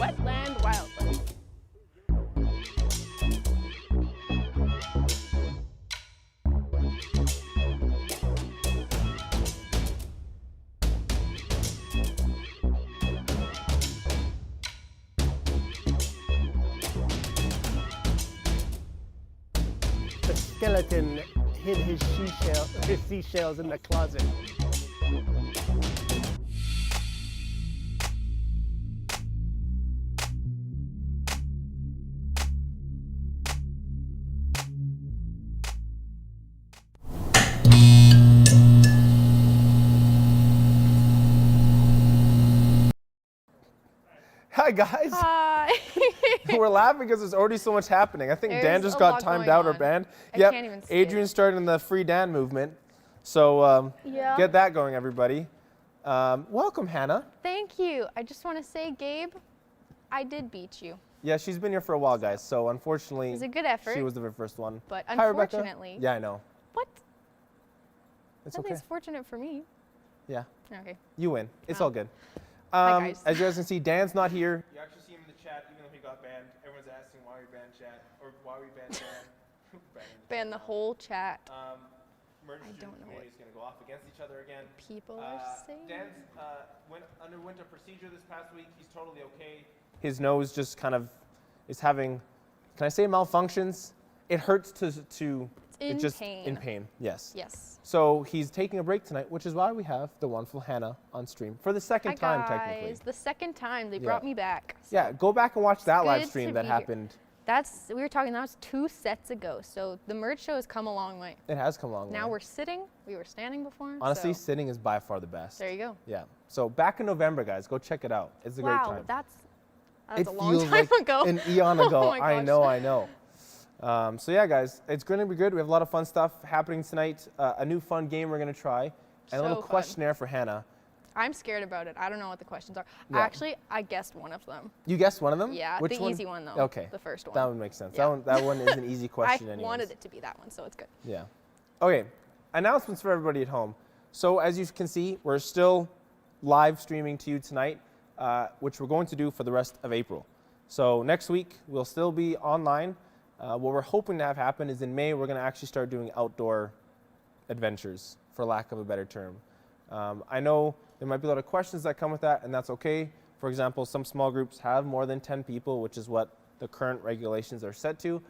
wetland wildlife. The skeleton hid his seashells in the closet. Hi guys. Hi. We're laughing because there's already so much happening. I think Dan There's just a got lot timed going out our on. band. I Yep. can't even see Adrian's it. starting the Free Dan movement. So Yeah. get that going, everybody. Welcome, Hannah. Thank you. I just want to say, Gabe, I did beat you. Yeah, she's been here for a while, guys. So unfortunately, It was a good effort. she was the very first one. But Hi, Rebecca. unfortunately. Yeah, I know. What? It's I think okay. it's fortunate for me. Yeah, Okay. you win. It's Wow. all good. Hi, guys. As you guys can see, Dan's not here. You actually see him in the chat, even though he got banned. Everyone's asking why we banned chat, or why we banned Dan. Ban the whole chat. Merge I student don't know community is going to go off against each other again. People are saying. Dan's underwent a procedure this past week. He's totally okay. His nose just kind of is having, can I say malfunctions? It hurts to In it just pain. in pain. Yes. Yes. So he's taking a break tonight, which is why we have the wonderful Hannah on stream for the second Hi time, guys. technically. The second time they Yeah. brought me back. So Yeah, go back and watch that live good stream to that be here. happened. we were talking, that was 2 sets ago. So the merch show has come a long way. It has come a long Now way. we're sitting. We were standing before. Honestly, so sitting is by far the best. there you go. Yeah. So back in November, guys, go check it out. It's a great Wow, time. that's It a long feels time like ago. an eon ago. Oh my I gosh. know, I know. So yeah, guys, it's going to be good. We have a lot of fun stuff happening tonight. A new fun game we're going to try, and a So little fun. questionnaire for Hannah. I'm scared about it. I don't know what the questions are. Yeah. Actually, I guessed one of them. You guessed one of them? Yeah, Which the one? easy one though. Okay. The first one. That one makes sense. Yeah. That one is an easy question I anyways. wanted it to be that one, so it's good. Yeah. Okay. Announcements for everybody at home. So as you can see, we're still live streaming to you tonight, which we're going to do for the rest of April. So next week, we'll still be online. What we're hoping to have happen is in May, we're going to actually start doing outdoor adventures, for lack of a better term. I know there might be a lot of questions that come with that, and that's okay. For example, some small groups have more than 10 people, which is what the current regulations are set to.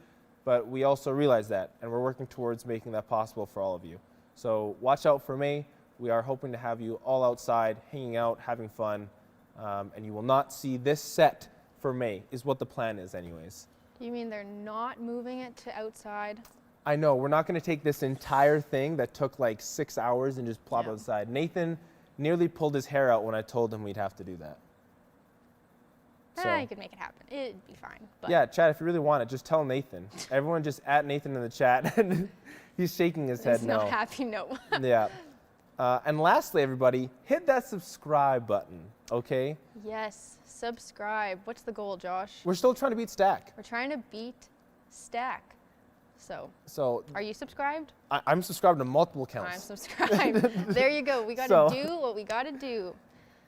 But we also realize that, and we're working towards making that possible for all of you. So watch out for May. We are hoping to have you all outside, hanging out, having fun, and you will not see this set for May, is what the plan is anyways. You mean they're not moving it to outside? I know, we're not going to take this entire thing that took like 6 hours and just plop Yeah. outside. Nathan nearly pulled his hair out when I told him we'd have to do that. You could make it happen. It'd be fine. But Yeah, chat, if you really want it, just tell Nathan. Everyone just at Nathan in the chat. He's shaking his head it's no. not happy, no. Yeah. And lastly, everybody, hit that subscribe button, okay? Yes, subscribe. What's the goal, Josh? We're still trying to beat Stack. We're trying to beat Stack. So Are you subscribed? I'm subscribed to multiple I'm accounts. subscribed. There you go. We got So- to do what we got to do.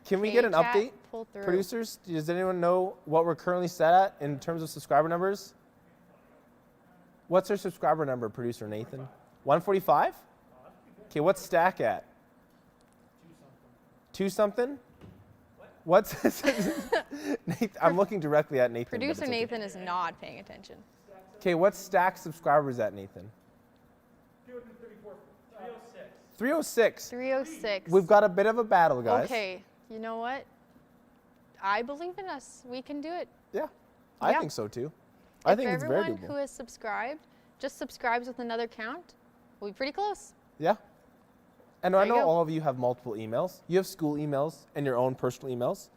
Can we Okay, get an chat, update? pull through. Producers, does anyone know what we're currently set at in terms of subscriber numbers? What's our subscriber number, producer Nathan? 145? Okay, what's Stack at? 2 something? What's Nathan, I'm looking directly at Nathan. but Producer it's okay. Nathan is not paying attention. Okay, what's Stack subscribers at, Nathan? 306. 306. We've got a bit of a battle, guys. Okay, you know what? I believe in us. We can do it. Yeah, I Yeah. think so too. I think if it's very everyone who doable. is subscribed just subscribes with another count, we'll be pretty close. Yeah. And I There you know go. all of you have multiple emails. You have school emails and your own personal emails.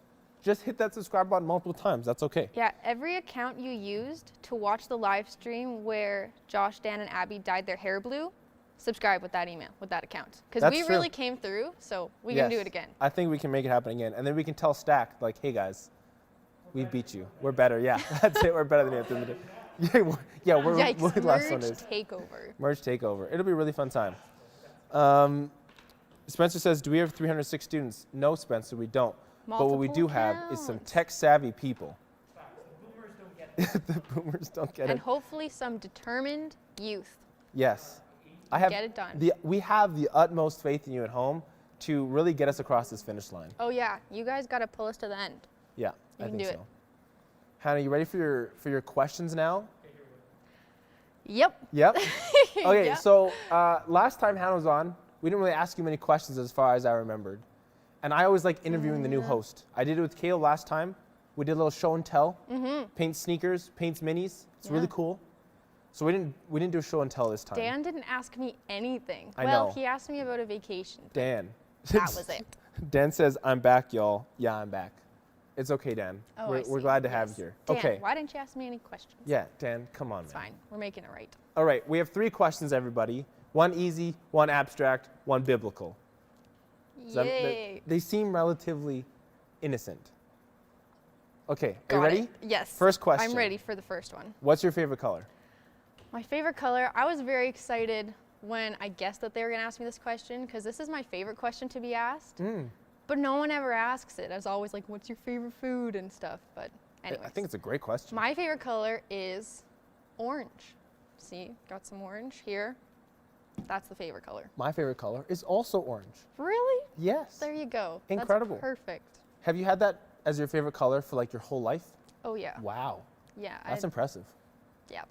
Just hit that subscribe button multiple times. That's okay. Yeah, every account you used to watch the live stream where Josh, Dan, and Abby dyed their hair blue, subscribe with that email, with that account. Because That's we true. really came through, so we can do Yes. it again. I think we can make it happen again. And then we can tell Stack, like, hey guys, we beat you. We're better. Yeah, that's it. We're better than you at the end of the day. Yeah, we're Yikes, the last one merge is. takeover. Merge takeover. It'll be a really fun time. Spencer says, do we have 306 students? No, Spencer, we don't. But what we do have is some Multiple tech-savvy people. The boomers don't get And it. hopefully some determined youth Yes. I have get it done. we have the utmost faith in you at home to really get us across this finish line. Oh yeah, you guys got to pull us to the end. Yeah, You I can think do so. it. Hannah, you ready for your questions now? Yep. Yep. Okay, Yeah. so last time Hannah was on, we didn't really ask you many questions as far as I remembered. And I always like interviewing the new host. I did it with Caleb last time. We did a little show and tell. Paint sneakers, paints minis. It's really Yeah. cool. So we didn't do a show and tell this time. Dan didn't ask me anything. I Well, know. he asked me about a vacation. Dan. That was it. Dan says, I'm back, y'all. Yeah, I'm back. It's okay, Dan. Oh, we're I we're see. glad to have you Yes. here. Dan, Okay. why didn't you ask me any questions? Yeah, Dan, come on, It's man. fine. We're making it right. All right, we have 3 questions, everybody. One easy, one abstract, one biblical. Yay. They seem relatively innocent. Okay, are you Got ready? it. Yes. First question. I'm ready for the first one. What's your favorite color? My favorite color, I was very excited when I guessed that they were going to ask me this question because this is my favorite question to be asked. But no one ever asks it. I was always like, what's your favorite food and stuff. But anyways. I think it's a great question. My favorite color is orange. See, got some orange here. That's the favorite color. My favorite color is also orange. Really? Yes. There you go. Incredible. That's perfect. Have you had that as your favorite color for like your whole life? Oh yeah. Wow. Yeah. That's impressive. Yeah.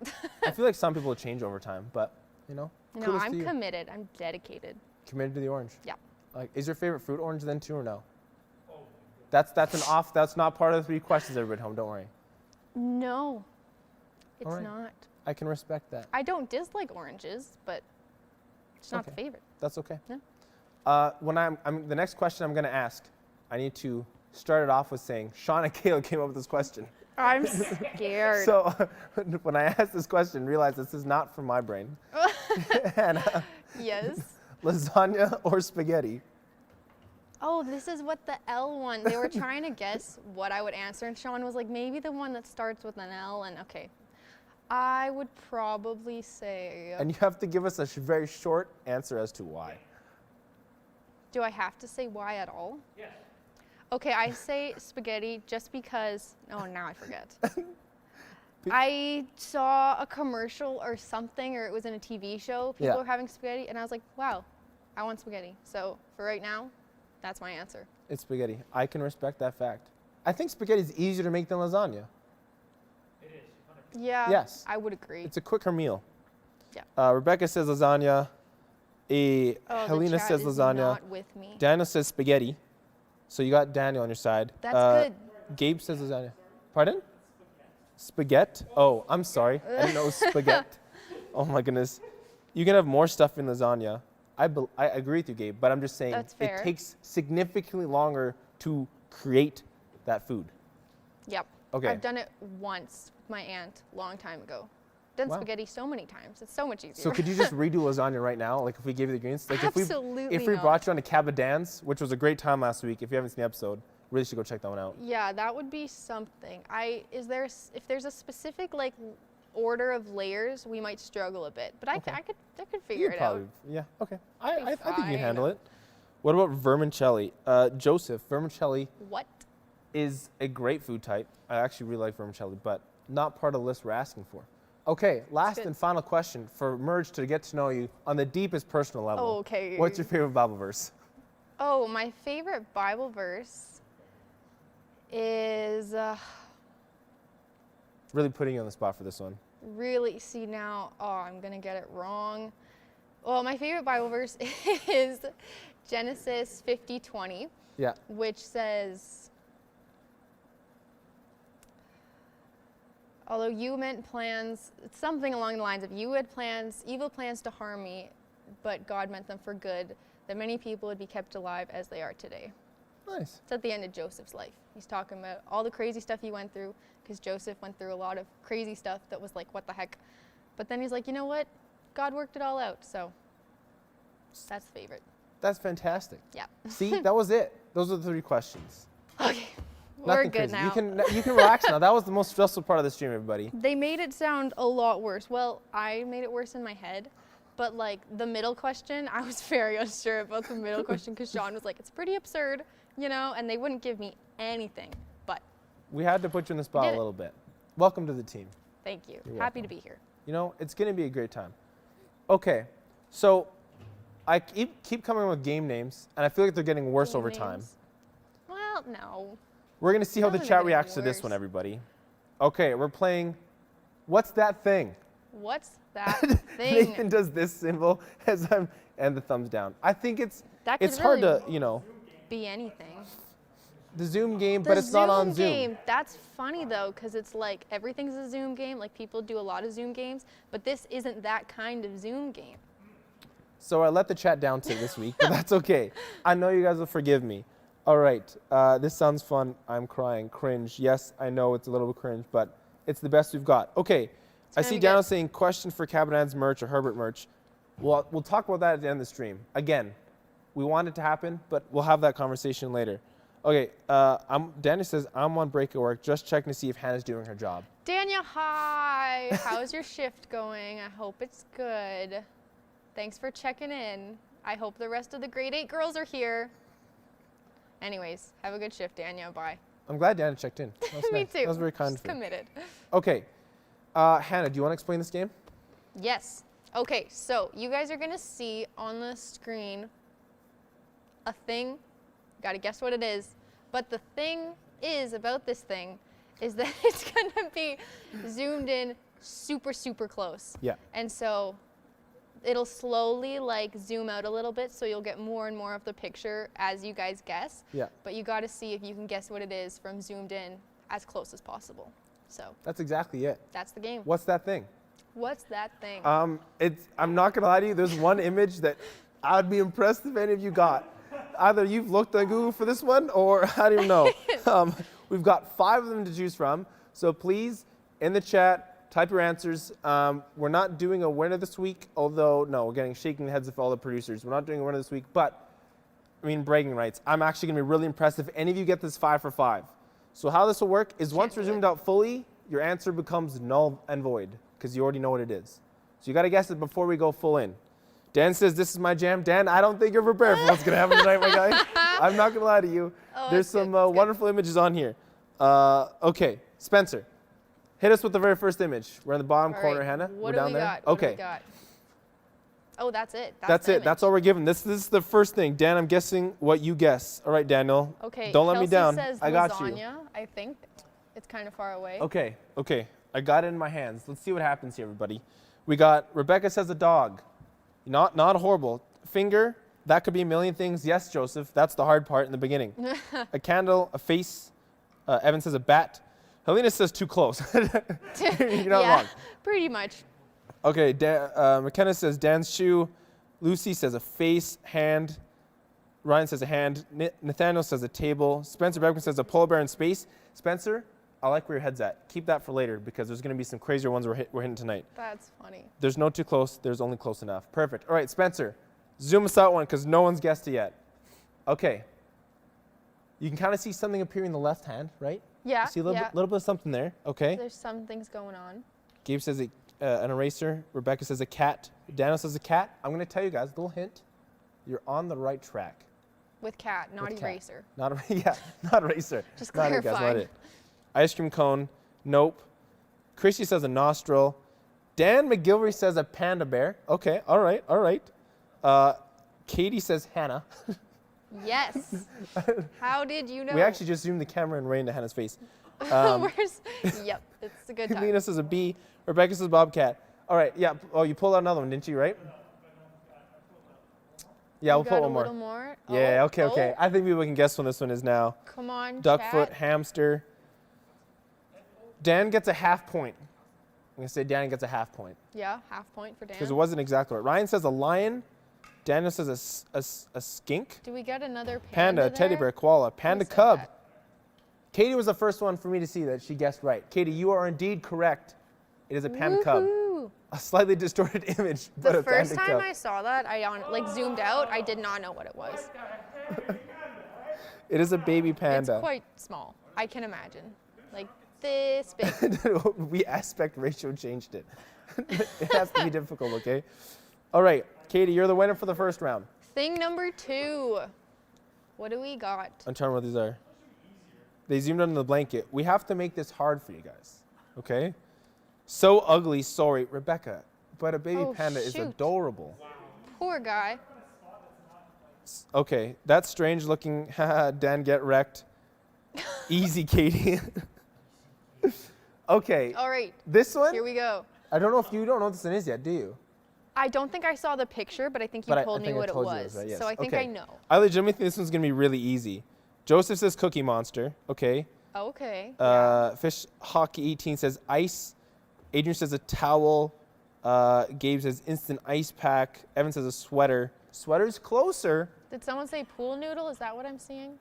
I feel like some people change over time, but No, kudos to I'm you. committed. I'm dedicated. Committed to the orange. Yeah. Like, is your favorite fruit orange then too or no? That's not part of the 3 questions, everybody at home, don't worry. No, it's Alright. not. I can respect that. I don't dislike oranges, but it's not the Okay. favorite. That's okay. Yeah. When the next question I'm gonna ask, I need to start it off with saying, Sean and Caleb came up with this question. I'm scared. So when I asked this question, realize this is not from my brain. And Yes. lasagna or spaghetti? Oh, this is what the L one. They were trying to guess what I would answer, and Sean was like, maybe the one that starts with an L. And okay, I would probably say. And you have to give us a very short answer as to why. Do I have to say why at all? Yes. Okay, I say spaghetti just because. Oh, now I forget. I saw a commercial or something, or it was in a TV show. People Yeah. were having spaghetti, and I was like, wow, I want spaghetti. So for right now, that's my answer. It's spaghetti. I can respect that fact. I think spaghetti is easier to make than lasagna. Yeah. Yes. I would agree. It's a quicker meal. Yeah. Rebecca says lasagna. Oh, the Helena chat says is lasagna. not with me. Daniel says spaghetti. So you got Daniel on your side. That's good. Gabe says lasagna. Pardon? Spaghetti? Oh, I'm sorry. I didn't know it was spaghetti. Oh my goodness. You can have more stuff in lasagna. I agree with you, Gabe, but I'm just saying That's it fair. takes significantly longer to create that food. Yep. Okay. I've done it once with my aunt a long time ago. Done Wow. spaghetti so many times. It's so much easier. So could you just redo lasagna right now? Like if we gave you the greens? Like Absolutely if we not. brought you on a Cabadans, which was a great time last week. If you haven't seen the episode, really should go check that one out. Yeah, that would be something. If there's a specific like order of layers, we might struggle a bit. But I Okay. could figure it out. Yeah, okay. I think you can fine. handle it. What about vermicelli? Joseph, vermicelli What? is a great food type. I actually really like vermicelli, but not part of the list we're asking for. Okay, last good. and final question for Merge to get to know you on the deepest personal level. Oh, okay. What's your favorite Bible verse? Oh, my favorite Bible verse is Really putting you on the spot for this one. really, see now, oh, I'm going to get it wrong. Well, my favorite Bible verse is Genesis 50:20, Yeah. which says, although you meant plans, it's something along the lines of you had plans, evil plans to harm me, but God meant them for good, that many people would be kept alive as they are today. Nice. It's at the end of Joseph's life. He's talking about all the crazy stuff he went through, because Joseph went through a lot of crazy stuff that was like, what the heck? But then he's like, you know what? God worked it all out, so that's the favorite. That's fantastic. Yeah. See, that was it. Those are the 3 questions. Okay, we're Nothing good crazy. now. You can relax now. That was the most stressful part of the stream, everybody. They made it sound a lot worse. Well, I made it worse in my head, but like the middle question, I was very unsure about the middle question because Sean was like, it's pretty absurd, you know, and they wouldn't give me anything. But We had to put you in the spot did a it. little bit. welcome to the team. Thank you. You're Happy welcome. to be here. You know, it's going to be a great time. Okay, so I keep coming up with game names, and I feel like they're getting worse Game over time. names? Well, no. We're going to see how the None of chat them are reacts to getting this one, worse. everybody. Okay, we're playing What's That Thing? What's that thing? Nathan does this symbol as I'm, and the thumbs down. I think it's That could hard really to, you know, be anything. the Zoom game, The but it's not on Zoom. game, that's funny though, because it's like everything's a Zoom game. Like people do a lot of Zoom games, but this isn't that kind of Zoom game. So I let the chat down to this week, but that's okay. I know you guys will forgive me. All right, this sounds fun. I'm crying. Cringe. Yes, I know it's a little bit cringe, but it's the best we've got. Okay, I gonna see be Daniel good. saying question for Cabinet's merch or Herbert merch. We'll talk about that at the end of the stream. Again, we want it to happen, but we'll have that conversation later. Okay, Daniel says, I'm on break at work, just checking to see if Hannah's doing her job. Daniel, hi. How's your shift going? I hope it's good. Thanks for checking in. I hope the rest of the grade 8 girls are here. Anyways, have a good shift, Daniel. Bye. I'm glad Daniel checked in. That was Me nice. too. That was very kind She's of you. committed. Okay, Hannah, do you want to explain this game? Yes. Okay, so you guys are gonna see on the screen a thing. Gotta guess what it is. But the thing is about this thing is that it's gonna be zoomed in super, super close. Yeah. And so it'll slowly like zoom out a little bit, so you'll get more and more of the picture as you guys guess. Yeah. But you gotta see if you can guess what it is from zoomed in as close as possible. So That's exactly it. that's the game. What's that thing? What's that thing? I'm not gonna lie to you. There's one image that I'd be impressed if any of you got. Either you've looked on Google for this one, or I don't even know. We've got 5 of them to choose from. So please, in the chat, type your answers. We're not doing a winner this week, although no, we're getting shaking heads of all the producers. We're not doing a winner this week, but I mean bragging rights. I'm actually gonna be really impressed if any of you get this 5 for 5. So how this will work is once do you're it. zoomed out fully, your answer becomes null and void because you already know what it is. So you got to guess it before we go full in. Dan says, this is my jam. Dan, I don't think you're prepared for what's going to happen tonight, my guy. I'm not going to lie to you. Oh, There's it's good, some it's good. wonderful images on here. Okay, Spencer, hit us with the very first image. We're in the bottom All corner, right, Hannah. What We're do down we there. got? What do Okay, we got? Oh, that's it. that's the it. That's image. all we're given. This is the first thing. Dan, I'm guessing what you guess. All right, Daniel. Okay. Don't let me Kelsey down. Says I got lasagna, you. I think it's kind of far away. Okay. I got it in my hands. Let's see what happens here, everybody. We got Rebecca says a dog. Not horrible. Finger, that could be a million things. Yes, Joseph, that's the hard part in the beginning. A candle, a face. Evan says a bat. Helena says too close. You're not yeah, wrong. pretty much. Okay, McKenna says Dan's shoe. Lucy says a face, hand. Ryan says a hand. Nathaniel says a table. Spencer Beckman says a polar bear in space. Spencer, I like where your head's at. Keep that for later because there's going to be some crazier ones we're hitting tonight. That's funny. There's no too close. There's only close enough. Perfect. All right, Spencer, zoom us out one because no one's guessed it yet. Okay. You can kind of see something appearing in the left hand, right? Yeah. You see a little, yeah. little bit of something there. Okay. There's some things going on. Gabe says an eraser. Rebecca says a cat. Daniel says a cat. I'm going to tell you guys a little hint. You're on the right track. With cat, not With cat. eraser. Not eraser. Just Not it, guys, not clarifying. it. Ice cream cone. Nope. Christy says a nostril. Dan McGilvery says a panda bear. Okay, all right. Katie says Hannah. Yes. How did you know? We actually just zoomed the camera and right into Hannah's face. Where's? Yep, it's a good time. Lena says a bee. Rebecca says bobcat. All right, yeah. Oh, you pulled out another one, didn't you, right? Yeah, You we'll got put a one more. little more. Yeah, Oh, okay. oh, I think people can guess when this one is now. Come on, Duck chat. foot, hamster. Dan gets a half point. I'm going to say Dan gets a half point Yeah, half point for Dan. because it wasn't exactly right. Ryan says a lion. Daniel says a skink. Do we get another Panda, there? teddy bear, koala, panda said cub. that? Katie was the first one for me to see that she guessed right. Katie, you are indeed correct. It is a panda cub. Woohoo. A slightly distorted image, but The a first panda time cub. I saw that, I zoomed out. I did not know what it was. It is a baby panda. It's quite small. I can imagine, like this big. We aspect ratio changed it. It has to be difficult, okay? All right, Katie, you're the winner for the first round. Thing number 2. What do we got? I'm trying to remember what these are. They zoomed under the blanket. We have to make this hard for you guys. Okay. So ugly, sorry, Rebecca. But a baby Oh, panda is shoot. adorable. Poor guy. Okay, that's strange looking. Haha, Dan, get wrecked. Easy, Katie. Okay, All right, this one, here we go. I don't know if you don't know what this one is yet, do you? I don't think I saw the picture, but I think you But I told me think I what it told you it was. was, right? Yes. So I think Okay. I know. I legitimately think this one's going to be really easy. Joseph says Cookie Monster. Okay. Okay. Yeah. Fish Hockey 18 says ice. Adrian says a towel. Gabe says instant ice pack. Evan says a sweater. Sweater's closer. Did someone say pool noodle? Is that what I'm seeing?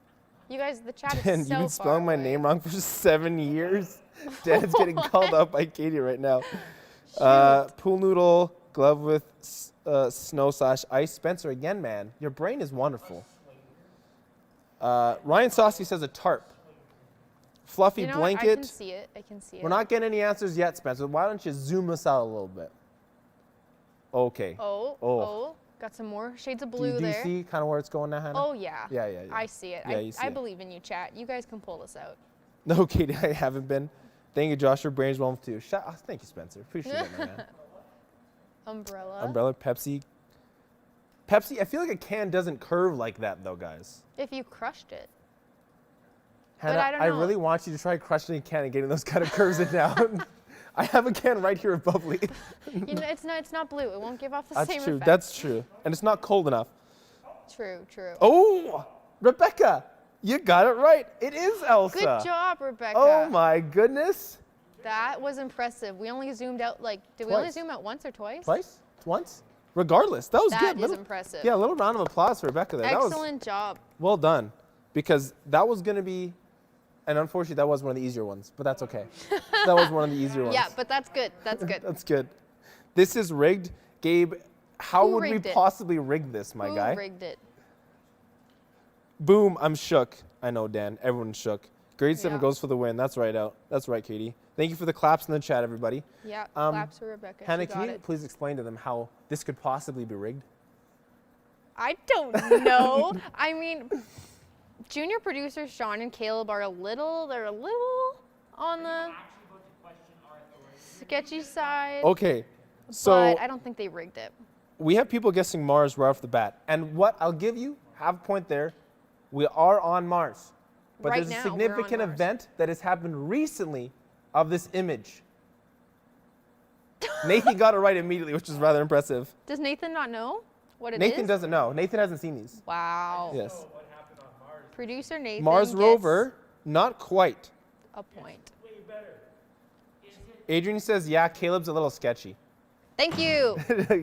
You guys, the chat is And so you've been far spelling my away. name wrong for 7 years. Dan's getting called out by Katie right now. Pool noodle, glove with snow/ice. Spencer, again, man, your brain is wonderful. Ryan Sosky says a tarp. Fluffy You know blanket. what? I can see it. I can see it. We're not getting any answers yet, Spencer. Why don't you zoom us out a little bit? Okay. Oh. Got some more shades of blue do you there. see kind of where it's going now, Hannah? Oh, yeah. Yeah. I see it. Yeah, you see I it. believe in you, chat. You guys can pull this out. No, Katie, I haven't been. Thank you, Josh. Your brain's well too. Thank you, Spencer. Appreciate that, man. Umbrella. Umbrella, Pepsi. Pepsi, I feel like a can doesn't curve like that, though, guys. If you crushed it. Hannah, I don't know. really want you to try crushing a can and getting those kind of curves in down. I have a can right here above me. You know, it's not blue. It won't give off the That's same true. effect. That's true. And it's not cold enough. True. Oh, Rebecca, you got it right. It is Elsa. Good job, Rebecca. Oh my goodness. That was impressive. We only zoomed out did we only Twice. zoom out once or twice? Twice? Once? Regardless, that was That good. is impressive. Yeah, a little round of applause for Rebecca there. That was Excellent job. well done. Because that was going to be, and unfortunately that was one of the easier ones, but that's okay. That was one of the easier ones. Yeah, but that's good. That's good. That's good. This is rigged. Gabe, how Who would we rigged it? possibly rig this, my Who guy? rigged it? Boom, I'm shook. I know, Dan. Everyone's shook. Grade 7 Yeah. goes for the win. That's right, out. That's right, Katie. Thank you for the claps in the chat, everybody. Yeah, Um, claps for Rebecca. Hannah, She can got you it. please explain to them how this could possibly be rigged? I don't know. I mean, junior producers Sean and Caleb are a little on the sketchy side. Okay, so but I don't think they rigged it. we have people guessing Mars right off the bat. And what I'll give you, have a point there, we are on Mars. But Right there's now, a we're on significant Mars. event that has happened recently of this image. Nathan got it right immediately, which is rather impressive. Does Nathan not know what it is? Nathan doesn't know. Nathan hasn't seen these. Wow. Yes. Producer Nathan Mars gets rover, not quite. a point. Adrian says, yeah, Caleb's a little sketchy. Thank you.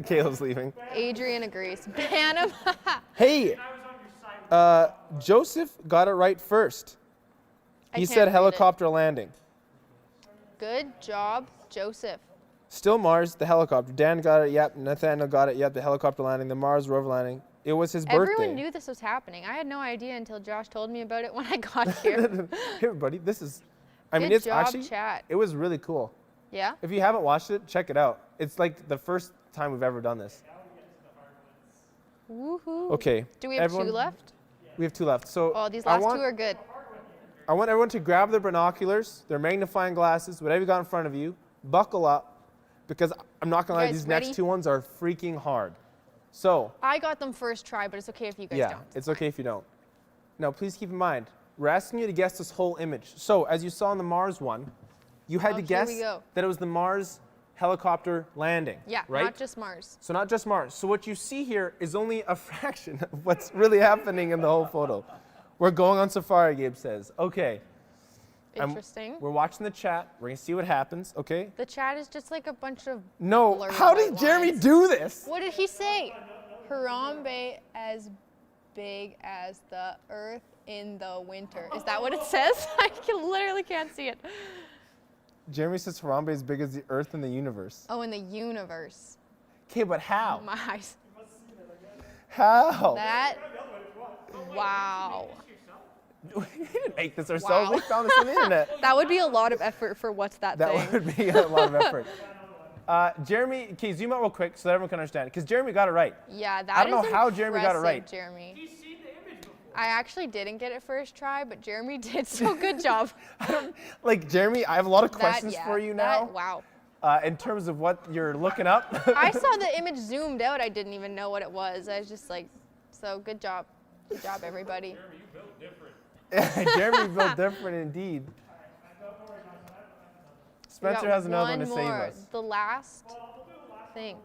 Caleb's leaving. Adrian agrees. Ban him. Hey, Joseph got it right first. I He can't said read it. helicopter landing. Good job, Joseph. Still Mars, the helicopter. Dan got it, yep. Nathaniel got it, yep. The helicopter landing, the Mars rover landing. It was his birthday. Everyone knew this was happening. I had no idea until Josh told me about it when I got here. Hey, everybody, this is, I mean, Good it's job, actually, chat. it was really cool. Yeah? If you haven't watched it, check it out. It's like the first time we've ever done this. Woohoo. Okay. Do we have everyone- two left? We have two left. So Oh, these I last want, two are good. I want everyone to grab their binoculars, their magnifying glasses, whatever you got in front of you, buckle up, because I'm not gonna lie, guys these ready? next two ones are freaking hard. So, I got them first try, but it's okay if you guys yeah, don't. it's okay if you don't. Now, please keep in mind, we're asking you to guess this whole image. So, as you saw in the Mars one, you had Oh, to here guess we go. that it was the Mars helicopter landing. Yeah, right? not just Mars. So not just Mars. So what you see here is only a fraction of what's really happening in the whole photo. We're going on safari, Gabe says. Okay. Interesting. We're watching the chat. We're going to see what happens, okay? The chat is just like a bunch of No, blurry how white did Jeremy lines. do this? What did he say? Harambe as big as the earth in the winter. Is that what it says? I literally can't see it. Jeremy says Harambe is big as the Earth and the universe. Oh, in the universe. Okay, but how? My eyes. How? That. Wow. We didn't make this ourselves. Wow. We found this on the internet. That would be a lot of effort for what's that thing. That would be a lot of effort. Jeremy, okay, zoom out real quick so that everyone can understand. Because Jeremy got it right. Yeah, that I don't is know how Jeremy got it impressive, right. Jeremy. He's seen the image before. I actually didn't get it first try, but Jeremy did, so good job. Like, Jeremy, I have a lot of That- questions yeah, for you now. Wow. In terms of what you're looking up. I saw the image zoomed out. I didn't even know what it was. I was just like, so good job. Good job, everybody. Jeremy, you built different. Jeremy built different indeed. Spencer has another one to save us. The last thing.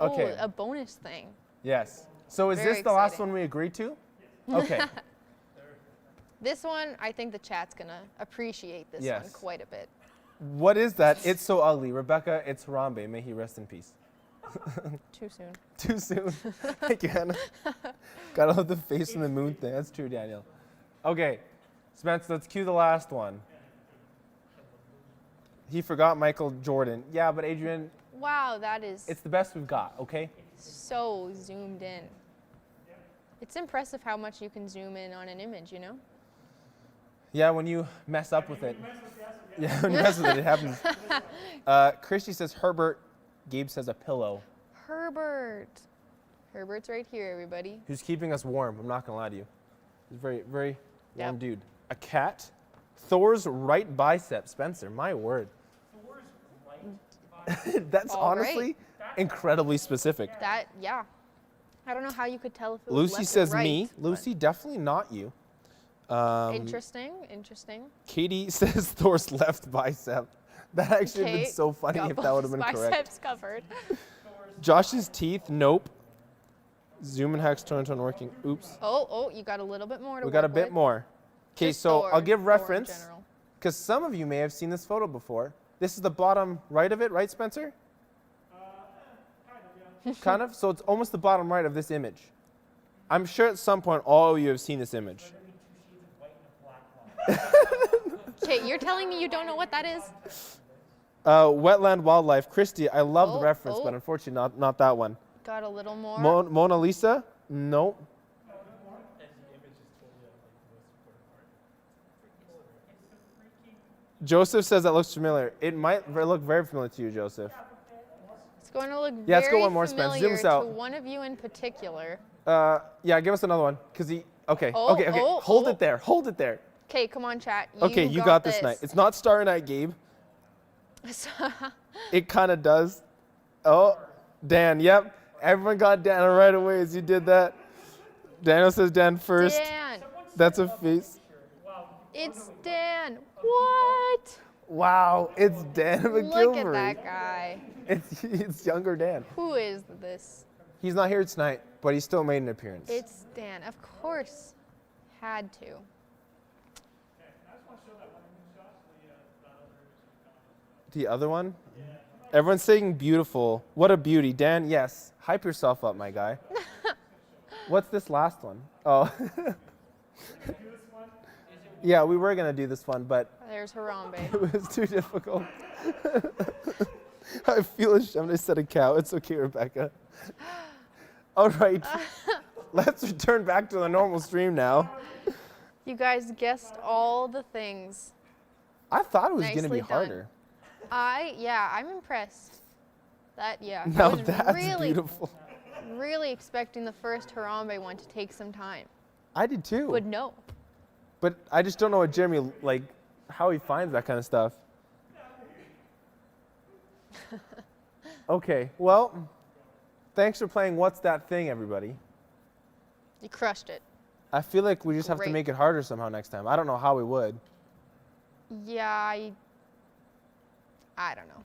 Okay. Oh, a bonus thing. Yes. So is Very this the last exciting. one we agreed to? Okay. This one, I think the chat's going to appreciate this one Yes. quite a bit. What is that? It's so ugly. Rebecca, it's Harambe. May he rest in peace. Too soon. Too soon. Thank you, Hannah. Gotta love the face in the moon thing. That's true, Daniel. Okay. Spence, let's cue the last one. He forgot Michael Jordan. Yeah, but Adrian, Wow, that is it's the best we've got, okay? so zoomed in. It's impressive how much you can zoom in on an image, you know? Yeah, when you mess up with it. Yeah, when you mess with it, it happens. Christy says Herbert. Gabe says a pillow. Herbert. Herbert's right here, everybody. Who's keeping us warm. I'm not going to lie to you. He's a very, very warm Yep. dude. A cat. Thor's right bicep. Spencer, my word. Thor's right. That's All right. honestly incredibly specific. That, yeah. I don't know how you could tell if it was Lucy left or says right, me. but Lucy, definitely not you. Interesting, interesting. Katie says Thor's left bicep. That actually would have Okay, been so funny got if that would have both been correct. biceps covered. Josh's teeth, nope. Zoom and hex turn working. Oops. Oh, you got a little bit more to We got a work bit with. more. Okay, Just so Thor- I'll give Thor in reference general. because some of you may have seen this photo before. This is the bottom right of it, right, Spencer? Kind of, yeah. Kind of. So it's almost the bottom right of this image. I'm sure at some point all of you have seen this image. There'd be 2 shades of white and a black line. Okay, you're telling me you don't know what that is? Wetland wildlife. Christy, I love the Oh, reference, oh. but unfortunately not that one. Got a little more. Mona Lisa? Nope. Joseph says that looks familiar. It might look very familiar to you, Joseph. It's going to look Yeah, let's go very one more, Spence. Zoom familiar us to out. one of you in particular. Yeah, give us another one. Okay, okay. Oh, Hold oh. it there. Hold it there. Okay, come on, chat. Okay, you got this night. It's not Starry Night, Gabe. It kind of does. Oh, Dan. Yep. Everyone got Dan right away as you did that. Daniel says Dan first. Dan. That's a face. It's Dan. What? Wow, it's Dan McGilvery. Look at that guy. It's younger Dan. Who is this? He's not here tonight, but he still made an appearance. It's Dan. Of course. Had to. I just want to show that one image, Josh. The other The other one? Everyone's saying beautiful. What a beauty. Dan, yes. Hype yourself up, my guy. What's this last one? Oh. Yeah, we were going to do this one, but There's Harambe. it was too difficult. I feel ashamed I said a cow. It's okay, Rebecca. All right. Let's return back to the normal stream now. You guys guessed all the things. I thought it was going to Nicely be done. harder. I'm impressed. I Now was that's really, beautiful. really expecting the first Harambe one to take some time. I did too. But no. But I just don't know what Jeremy, like, how he finds that kind of stuff. Okay, well, thanks for playing What's That Thing, everybody. You crushed it. I feel like we just have to Great. make it harder somehow next time. I don't know how we would. Yeah, I don't know.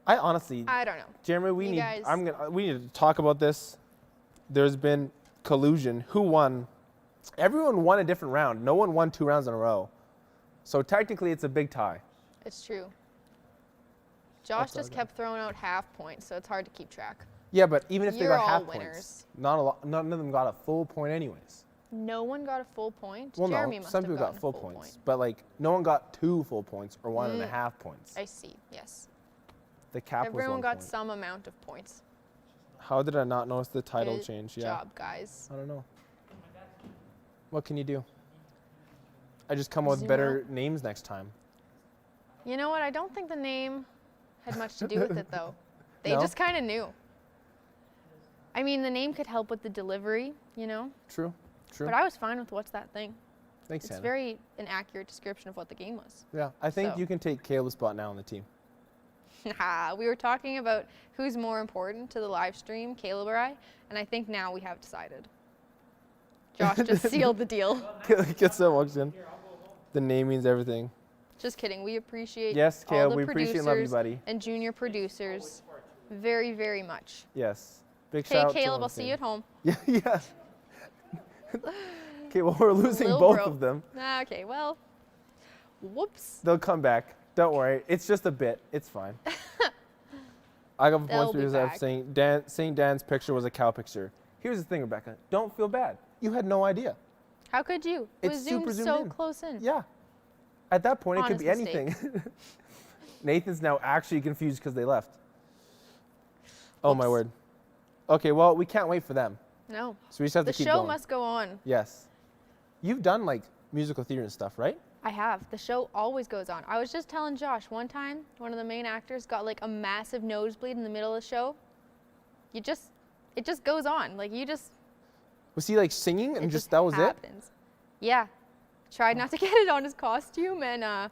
I honestly, I don't know. Jeremy, we You need. guys- We need to talk about this. There's been collusion. Who won? Everyone won a different round. No one won 2 rounds in a row. So technically, it's a big tie. It's true. Josh That's all just good. kept throwing out half points, so it's hard to keep track. Yeah, but even if they You're got all half winners. points, not a lot. None of them got a full point, anyways. No one got a full point. Well, Jeremy no, must some have people gotten got a full full points, point. but like no one got 2 full points or 1.5 points. I see. Yes. The cap was Everyone 1 got point. some amount of points. How did I not notice the title Good change? Yeah, job, guys. I don't know. What can you do? I just come up with Zoom better names next time. You know what? I don't think the name had much to do with it, though. They No? just kind of knew. I mean, the name could help with the delivery, you know? True. True. But I was fine with what's that thing. Thanks, It's Hannah. very an accurate description of what the game was. Yeah, I think So. you can take Caleb's spot now on the team. We were talking about who's more important to the live stream, Caleb or I, and I think now we have decided. Josh just sealed the deal. Get some oxygen. The name means everything. Just kidding. We appreciate Yes, all Caleb, the we appreciate and love you, producers buddy. and junior producers very, very much. Yes. Big Hey, shout out to Caleb, all I'll the see team. you at home. Yeah, yeah. Okay, well, we're losing Lil both bro. of them. Okay, well, whoops. They'll come back. Don't worry. It's just a bit. It's fine. I got They'll points be because I'm back. saying St. Dan's picture was a cow picture. Here's the thing, Rebecca. Don't feel bad. You had no idea. How could you? It It's was super zoomed zoomed so in. close in. Yeah. At that point, it could be Honest anything. Nathan's now actually confused because they left. Oh, my Oops. word. Okay, well, we can't wait for them. No. So we just have The to keep show going. must go on. Yes. You've done like musical theater and stuff, right? I have. The show always goes on. I was just telling Josh one time, one of the main actors got like a massive nosebleed in the middle of the show. It just goes on. Like you just, Was he like singing and it just that was it? happens. Yeah. Tried not to get it on his costume and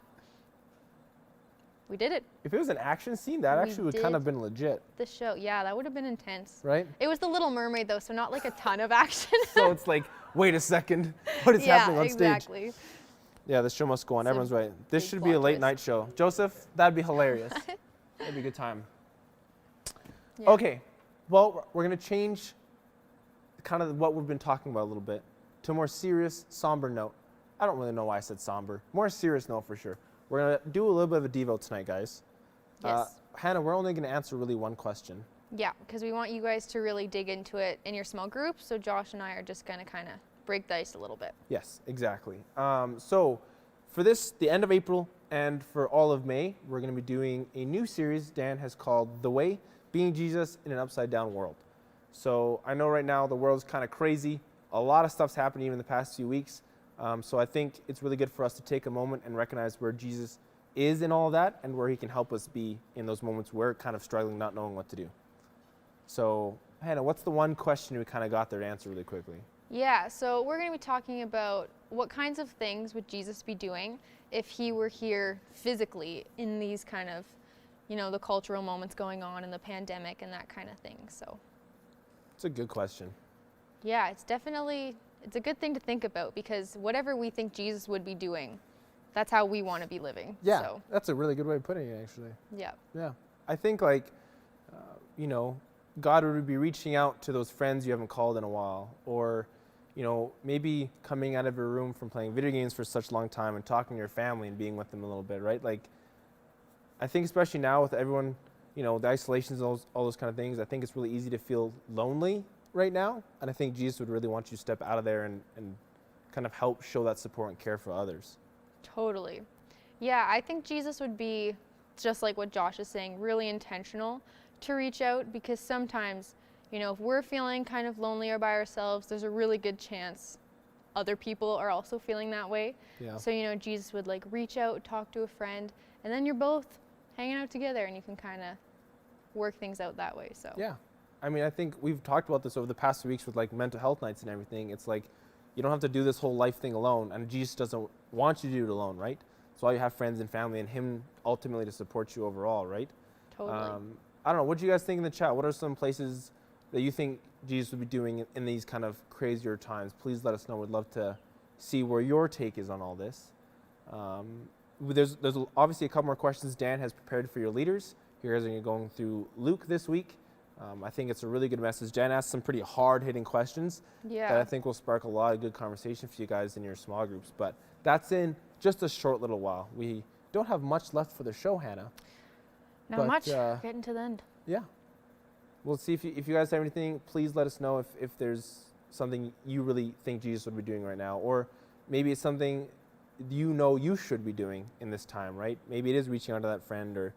we did it. If it was an action scene, that We actually would kind of did. been legit, The show. Yeah, that would have been intense. right? It was the Little Mermaid though, so not like a ton of action. So it's like, wait a second, what is happening on stage? exactly. Yeah, the show must go on. It's a Everyone's right. This big should be a plot late twist. night show. Joseph, that'd be hilarious. That'd be a good time. Yeah. Okay, well, we're going to change kind of what we've been talking about a little bit to a more serious, somber note. I don't really know why I said somber. More serious note for sure. We're going to do a little bit of a Devo tonight, guys. Yes. Hannah, we're only going to answer really one question. Yeah, because we want you guys to really dig into it in your small groups. So Josh and I are just gonna kind of break the ice a little bit. Yes, exactly. So for this, the end of April and for all of May, we're going to be doing a new series Dan has called The Way, Being Jesus in an Upside Down World. So I know right now the world's kind of crazy. A lot of stuff's happened even in the past few weeks. So I think it's really good for us to take a moment and recognize where Jesus is in all of that and where he can help us be in those moments where we're kind of struggling, not knowing what to do. So Hannah, what's the one question we kind of got there to answer really quickly? Yeah, so we're gonna be talking about what kinds of things would Jesus be doing if he were here physically in these kind of, you know, the cultural moments going on in the pandemic and that kind of thing. So It's a good question. yeah, it's a good thing to think about because whatever we think Jesus would be doing, that's how we want to be living. Yeah, So, that's a really good way of putting it, actually. yeah. Yeah, I think like, God would be reaching out to those friends you haven't called in a while, or, maybe coming out of your room from playing video games for such a long time and talking to your family and being with them a little bit, right? Like, I think especially now with everyone, the isolations, all those kind of things, I think it's really easy to feel lonely right now, and I think Jesus would really want you to step out of there and kind of help show that support and care for others. Totally. Yeah, I think Jesus would be, just like what Josh is saying, really intentional to reach out because sometimes, if we're feeling kind of lonely or by ourselves, there's a really good chance other people are also feeling that way. Yeah. So, Jesus would like reach out, talk to a friend, and then you're both hanging out together and you can kind of work things out that way. So Yeah. I mean, I think we've talked about this over the past 2 weeks with like mental health nights and everything. It's like, you don't have to do this whole life thing alone, and Jesus doesn't want you to do it alone, right? So why you have friends and family and him ultimately to support you overall, right? totally. I don't know. What do you guys think in the chat? What are some places that you think Jesus would be doing in these kind of crazier times? Please let us know. We'd love to see where your take is on all this. There's obviously a couple more questions Dan has prepared for your leaders. You guys are going through Luke this week. I think it's a really good message. Dan asked some pretty hard-hitting questions that I Yeah. think will spark a lot of good conversation for you guys in your small groups. But that's in just a short little while. We don't have much left for the show, Hannah. Not but, much. Getting to the end. Yeah. We'll see if you guys have anything. Please let us know if there's something you really think Jesus would be doing right now. Or maybe it's something you should be doing in this time, right? Maybe it is reaching out to that friend or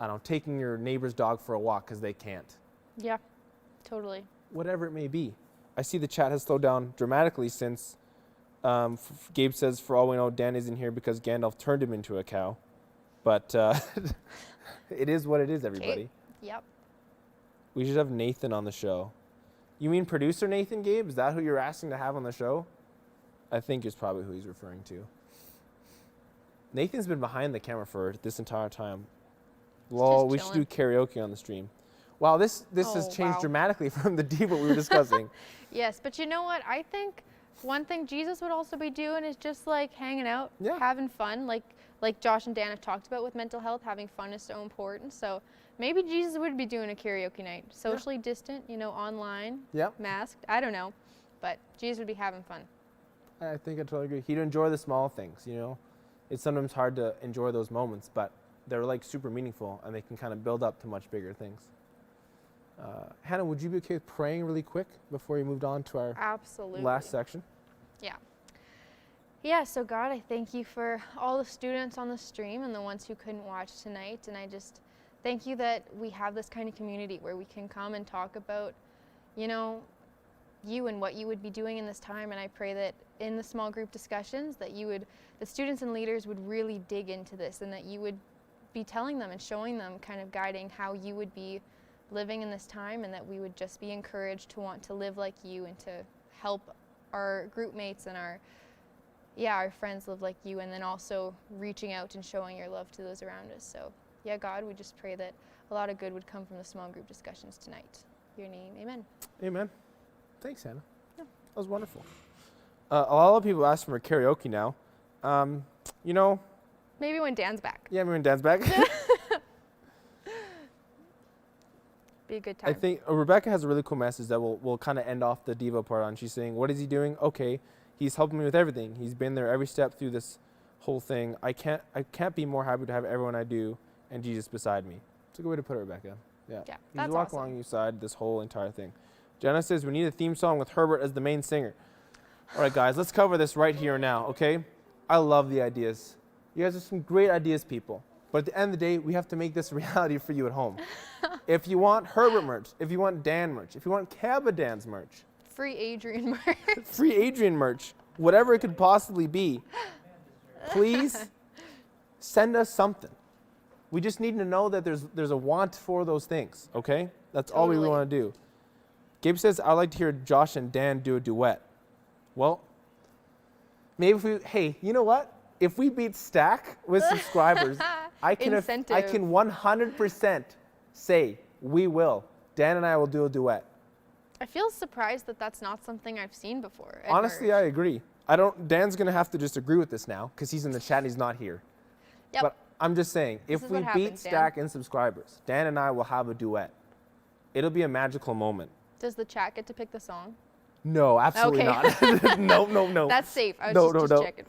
I don't know, taking your neighbor's dog for a walk because they can't. Yeah, totally. Whatever it may be. I see the chat has slowed down dramatically since Gabe says, for all we know, Dan isn't here because Gandalf turned him into a cow. But it is what it is, everybody. Yep. We should have Nathan on the show. You mean producer Nathan Gabe? Is that who you're asking to have on the show? I think is probably who he's referring to. Nathan's been behind the camera for this entire time. Lol, we should do karaoke on the stream. Wow, this has changed dramatically from the diva we were discussing. Yes, but you know what? I think one thing Jesus would also be doing is just like hanging out, having fun, like Josh and Dan have talked about with mental health. Having fun is so important. So maybe Jesus would be doing a karaoke night, socially distant, you know, online, masked. I don't know, but Jesus would be having fun. I think I totally agree. He'd enjoy the small things, you know. It's sometimes hard to enjoy those moments, but they're like super meaningful and they can kind of build up to much bigger things. Hannah, would you be okay with praying really quick before we moved on to our last section? Yeah. Yeah, so God, I thank you for all the students on the stream and the ones who couldn't watch tonight. And I just thank you that we have this kind of community where we can come and talk about, you know, you and what you would be doing in this time. And I pray that in the small group discussions that the students and leaders would really dig into this and that you would be telling them and showing them, kind of guiding how you would be living in this time, and that we would just be encouraged to want to live like you and to help our group mates and our friends live like you, and then also reaching out and showing your love to those around us. So yeah, God, we just pray that a lot of good would come from the small group discussions tonight. In your name, amen. Amen. Thanks, Hannah. Yeah. That was wonderful. A lot of people ask for karaoke now. You know, maybe when Dan's back. Yeah, maybe when Dan's back. Be a good time. I think Rebecca has a really cool message that we'll kind of end off the Devo part on. She's saying, what is he doing? Okay, he's helping me with everything. He's been there every step through this whole thing. I can't be more happy to have everyone I do and Jesus beside me. It's a good way to put it, Rebecca. Yeah, that's he's walk along your side this whole entire thing. Jenna says, we need a theme song with Herbert as the main singer. All right, guys, let's cover this right here and now, okay? I love the ideas. You guys are some great ideas, people. But at the end of the day, we have to make this a reality for you at home. If you want Herbert merch, if you want Dan merch, if you want Cabadan's merch. Free Adrian merch. Free Adrian merch, whatever it could possibly be, please send us something. We just need to know that there's a want for those things, okay? That's all we really want to do. Gabe says, I'd like to hear Josh and Dan do a duet. Well, maybe hey, you know what? If we beat Stack with subscribers, I can 100% say we will. Dan and I will do a duet. I feel surprised that that's not something I've seen before. Honestly, I agree. Dan's going to have to just agree with this now because he's in the chat and he's not here. Yep. But I'm just saying, if we beat Stack in subscribers, Dan and I will have a duet. It'll be a magical moment. Does the chat get to pick the song? No, absolutely not. No. That's safe. I was just checking.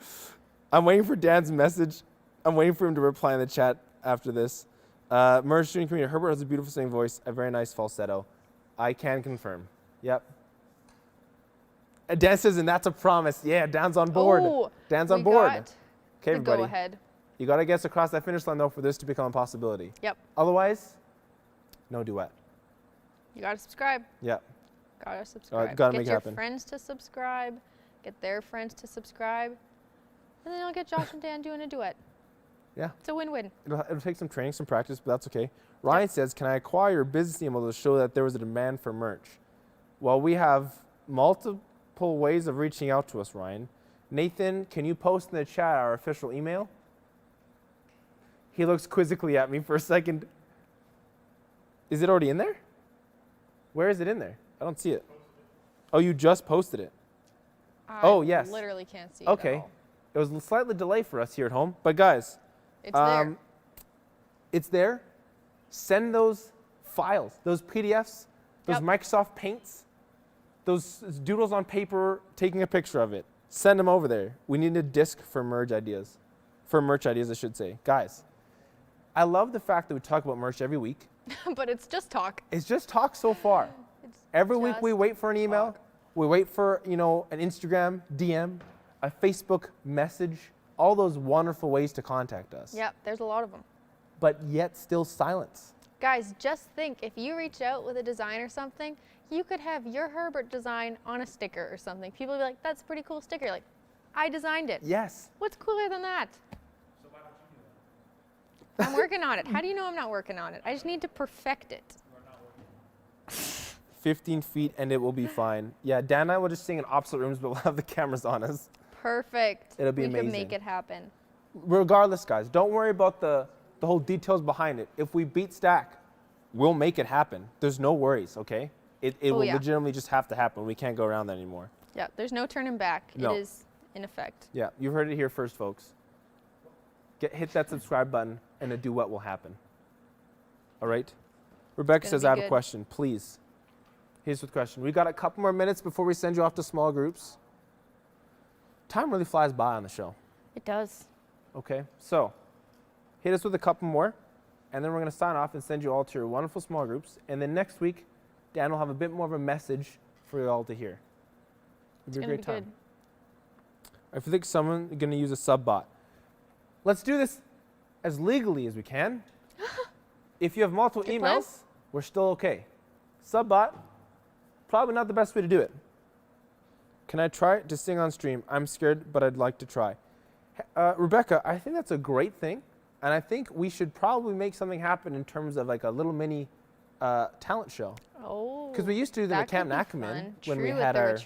I'm waiting for Dan's message. I'm waiting for him to reply in the chat after this. Merge streaming community. Herbert has a beautiful singing voice, a very nice falsetto. I can confirm. Yep. And Dan says, and that's a promise. Yeah, Dan's on board. Oh, Dan's on board. Okay, everybody. Go ahead. You got to get us across that finish line, though, for this to become a possibility. Yep. Otherwise, no duet. You got to subscribe. Yep. Got to subscribe. Got to make it happen. Get your friends to subscribe. Get their friends to subscribe. And then I'll get Josh and Dan doing a duet. Yeah. It's a win-win. It'll take some training, some practice, but that's okay. Ryan says, can I acquire your business email to show that there was a demand for merch? Well, we have multiple ways of reaching out to us, Ryan. Nathan, can you post in the chat our official email? He looks quizzically at me for a second. Is it already in there? Where is it in there? I don't see it. Oh, you just posted it. Yes. I literally can't see it Okay. at all. It was a slightly delayed for us here at home, but guys, it's there. It's there. Send those files, those PDFs, those Microsoft Paints, those doodles on paper, taking a picture of it. Send them over there. We need a disc for merch ideas, I should say. Guys, I love the fact that we talk about merch every week. But it's just talk. It's just talk so far. Every week we wait for an email. We wait for, an Instagram DM, a Facebook message, all those wonderful ways to contact us. Yep, there's a lot of them. But yet still silence. Guys, just think, if you reach out with a design or something, you could have your Herbert design on a sticker or something. People will be like, that's a pretty cool sticker. Like, I designed it. Yes. What's cooler than that? So why don't you do that? I'm working on it. How do you know I'm not working on it? I just need to perfect it. You are not working. 15 feet and it will be fine. Yeah, Dan and I will just sing in opposite rooms, but we'll have the cameras on us. Perfect. It'll be amazing. We can make it happen. Regardless, guys, don't worry about the whole details behind it. If we beat Stack, we'll make it happen. There's no worries, okay? It will legitimately just have to happen. We can't go around that anymore. Yeah, there's no turning back. No. It is in effect. Yeah, you heard it here first, folks. Hit that subscribe button and a duet will happen. All right? Rebecca says, I have a question, please. Here's the question. We got a couple more minutes before we send you off to small groups. Time really flies by on the show. It does. Okay, so hit us with a couple more, and then we're going to sign off and send you all to your wonderful small groups. And then next week, Dan will have a bit more of a message for you all to hear. It'll be a great time. Good. I think someone's going to use a sub bot. Let's do this as legally as we can. If you have multiple Good emails, plan. we're still okay. Sub bot, probably not the best way to do it. Can I try to sing on stream? I'm scared, but I'd like to try. Rebecca, I think that's a great thing. And I think we should probably make something happen in terms of like a little mini talent show. Oh. Because we used to do them at Camp Nakaman when we had our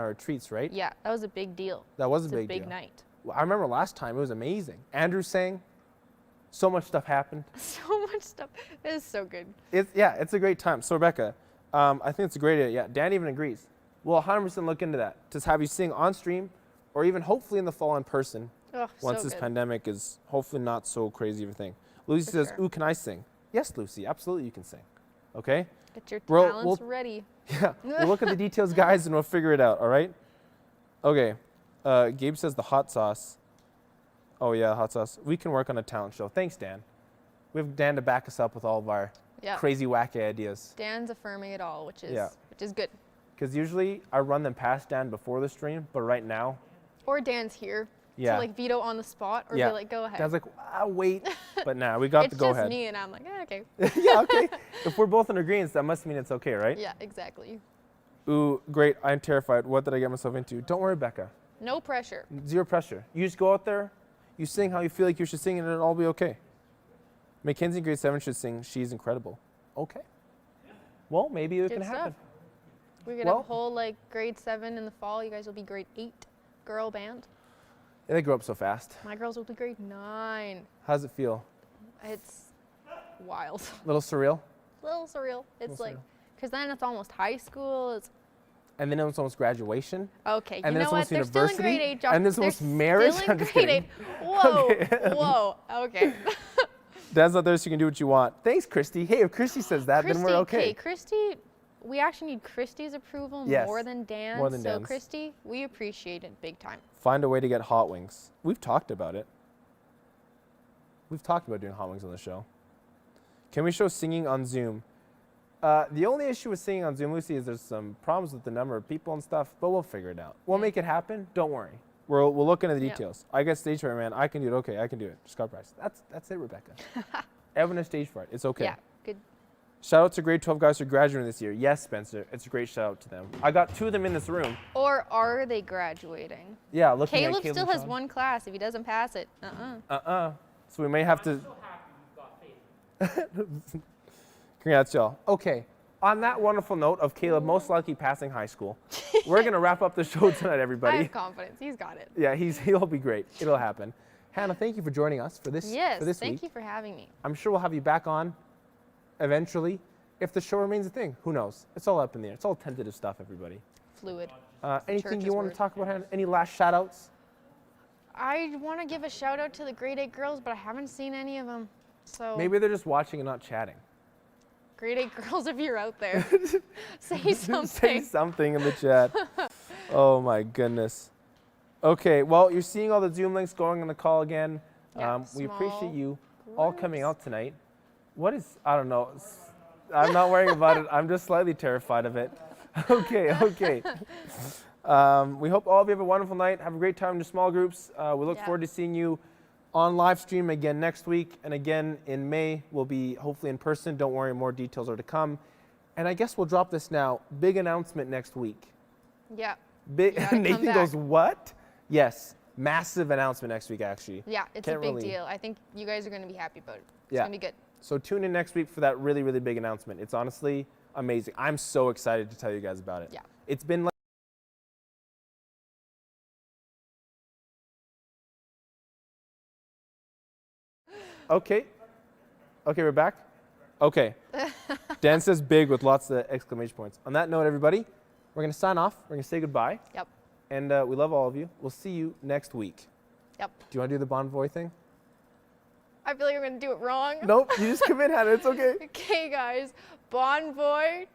retreats, right? Yeah, that was a big deal. That was a big big deal. night. Well, I remember last time, it was amazing. Andrew sang. So much stuff happened. So much stuff. It is so good. It's a great time. So Rebecca, I think it's a great idea. Yeah, Dan even agrees. We'll 100% look into that. To have you sing on stream or even hopefully in the fall in person once this pandemic is hopefully not so crazy of a thing. Lucy says, ooh, can I sing? Yes, Lucy, absolutely you can sing. Okay? Get your talents ready. Yeah, we'll look at the details, guys, and we'll figure it out, all right? Okay, Gabe says the hot sauce. Oh, yeah, hot sauce. We can work on a talent show. Thanks, Dan. We have Dan to back us up with all of our crazy, wacky ideas. Dan's affirming it all, which is good. Because usually I run them past Dan before the stream, but right now. Or Dan's here. Yeah. To like veto on the spot or be like, go ahead. Dan's like, wait. But nah, we got the go ahead. It's just me and I'm like, okay. Yeah, okay. If we're both in agreement, that must mean it's okay, right? Yeah, exactly. Ooh, great. I'm terrified. What did I get myself into? Don't worry, Becca. No pressure. Zero pressure. You just go out there, you sing how you feel like you should sing, and it'll all be okay. Mackenzie in grade 7 should sing She's Incredible. Okay. Well, maybe it can happen. We're going to have a whole like grade 7 in the fall. You guys will be grade 8 girl band. Yeah, they grow up so fast. My girls will be grade 9. How does it feel? It's wild. A little surreal? A little surreal. It's like, because then it's almost high school. And then it's almost graduation. Okay, and you then know what? They're still in grade 8. And then it's almost marriage. Still in grade 8. Whoa, whoa, okay. Dad's not there so you can do what you want. Thanks, Christy. Hey, if Christy says that, then we're okay. Okay, Christy, we actually need Christy's approval more than Dan's. More than Dan's. So, Christy, we appreciate it big time. Find a way to get hot wings. We've talked about it. We've talked about doing hot wings on the show. Can we show singing on Zoom? The only issue with singing on Zoom, Lucy, is there's some problems with the number of people and stuff, but we'll figure it out. We'll make it happen. Don't worry. We'll look into the details. I get stage fright, man. I can do it. Okay, I can do it. Just got practice. That's it, Rebecca. Everyone has stage fright. It's okay. Yeah, good. Shout out to grade 12 guys who are graduating this year. Yes, Spencer. It's a great shout out to them. I got 2 of them in this room. Or are they graduating? Yeah, looking at Caleb still has 1 class. If he doesn't pass it, So we may have to. I'm so happy you've got faith. Congrats, y'all. Okay. On that wonderful note of Caleb most likely passing high school, we're going to wrap up the show tonight, everybody. I have confidence. He's got it. Yeah, he'll be great. It'll happen. Hannah, thank you for joining us for this week. Yes, thank you for having me. I'm sure we'll have you back on eventually if the show remains a thing. Who knows? It's all up in the air. It's all tentative stuff, everybody. Fluid. Anything you want to talk about, Hannah? Any last shout-outs? I want to give a shout out to the grade 8 girls, but I haven't seen any of them. So maybe they're just watching and not chatting. Grade 8 girls, if you're out there, say something. Say something in the chat. Oh my goodness. Okay, well, you're seeing all the Zoom links going on the call again. Yeah, we appreciate you all coming out tonight. What is, I don't know. I'm not worrying about it. I'm just slightly terrified of it. Okay. We hope all of you have a wonderful night. Have a great time in your small groups. We look forward to seeing you on live stream again next week. And again in May, we'll be hopefully in person. Don't worry, more details are to come. And I guess we'll drop this now. Big announcement next week. Yeah. Nathan goes, what? Yes. Massive announcement next week, actually. Yeah, it's a big deal. I think you guys are going to be happy about it. It's going to be good. So tune in next week for that really, really big announcement. It's honestly amazing. I'm so excited to tell you guys about it. Yeah. It's been like Okay. Okay, we're back? Okay. Dan says big with lots of exclamation points. On that note, everybody, we're going to sign off. We're going to say goodbye. Yep. And we love all of you. We'll see you next week. Yep. Do you want to do the Bon Voy thing? I feel like I'm going to do it wrong. Nope. You just commit, Hannah. It's okay. Okay, guys. Bon voy.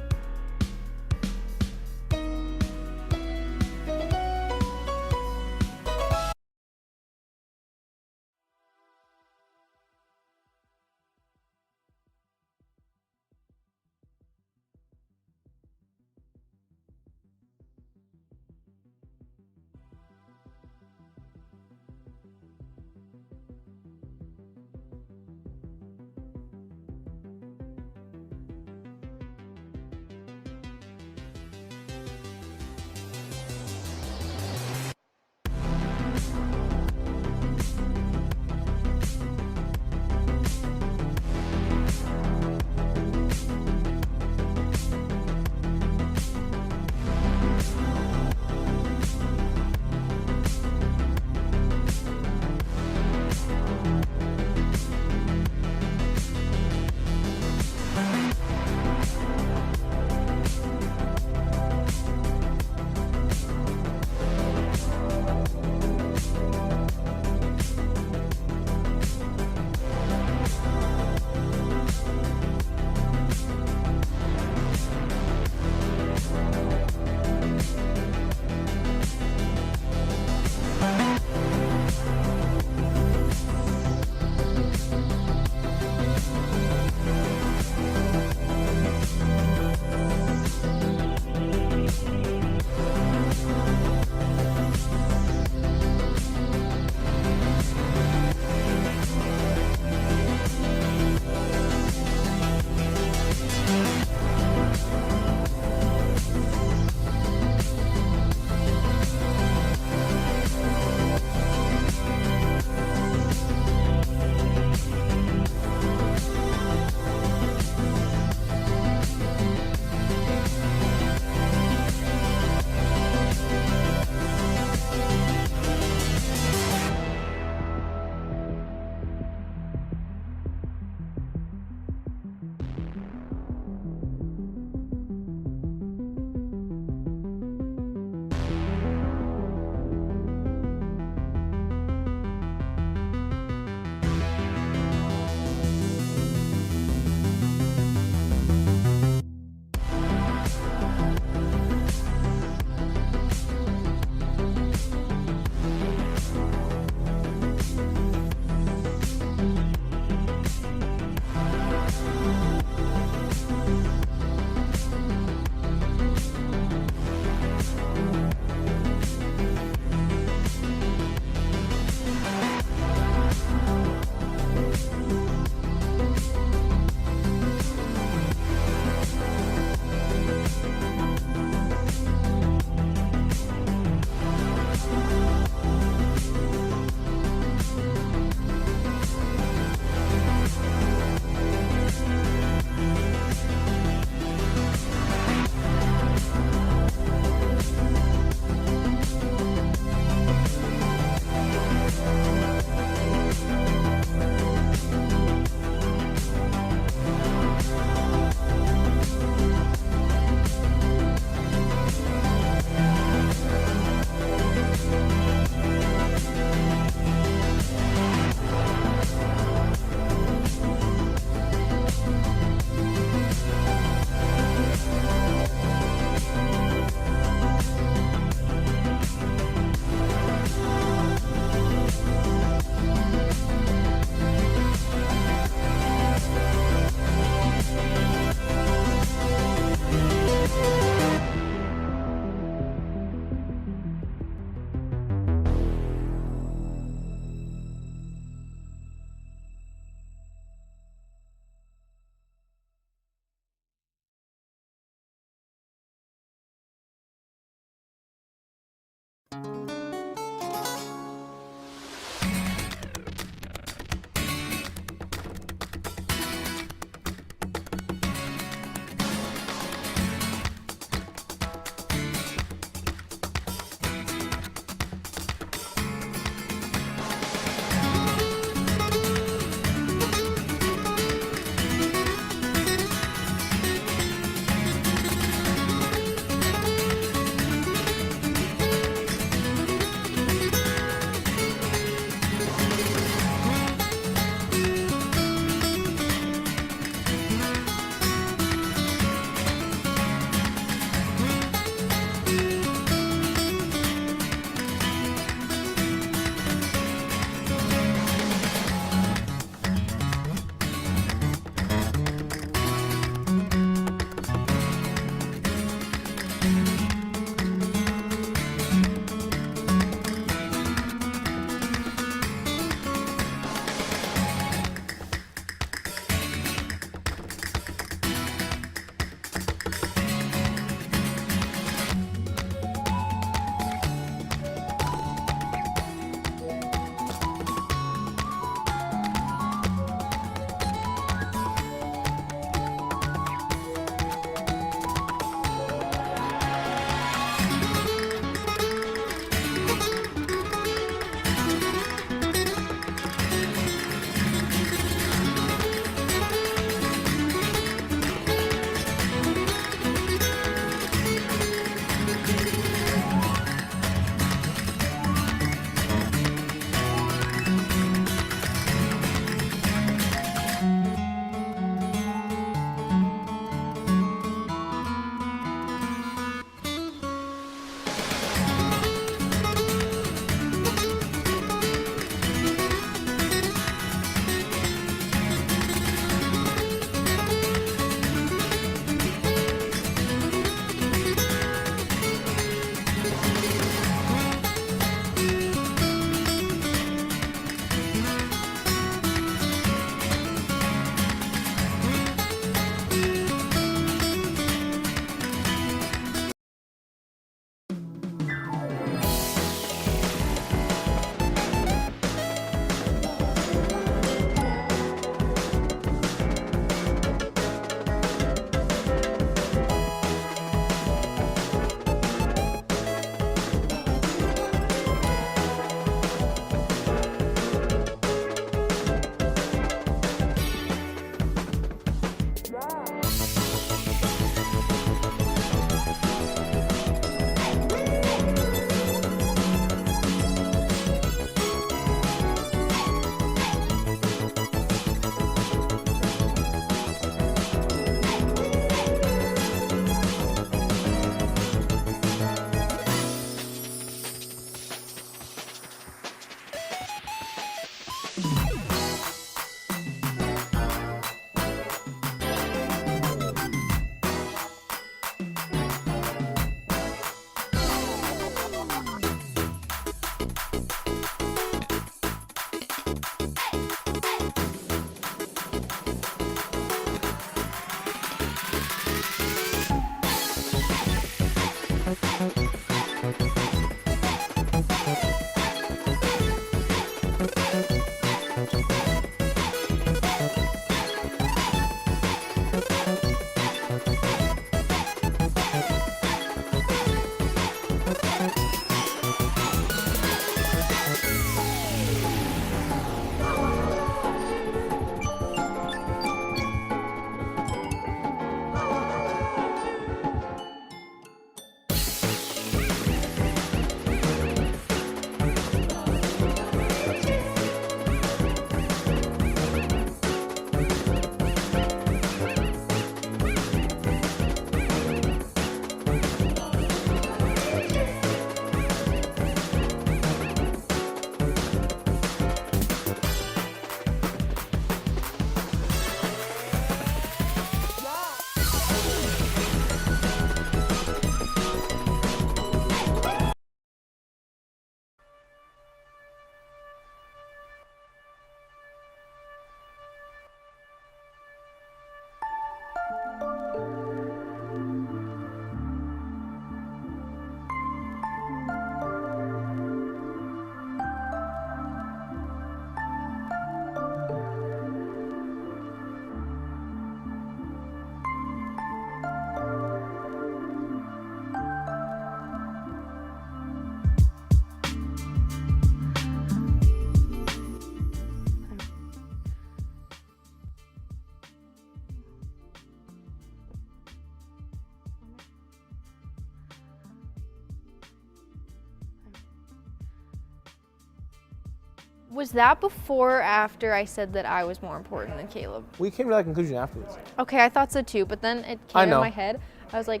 Was that before or after I said that I was more important than Caleb? We came to that conclusion afterwards. Okay, I thought so too, but then it I came in know. my head. I was like,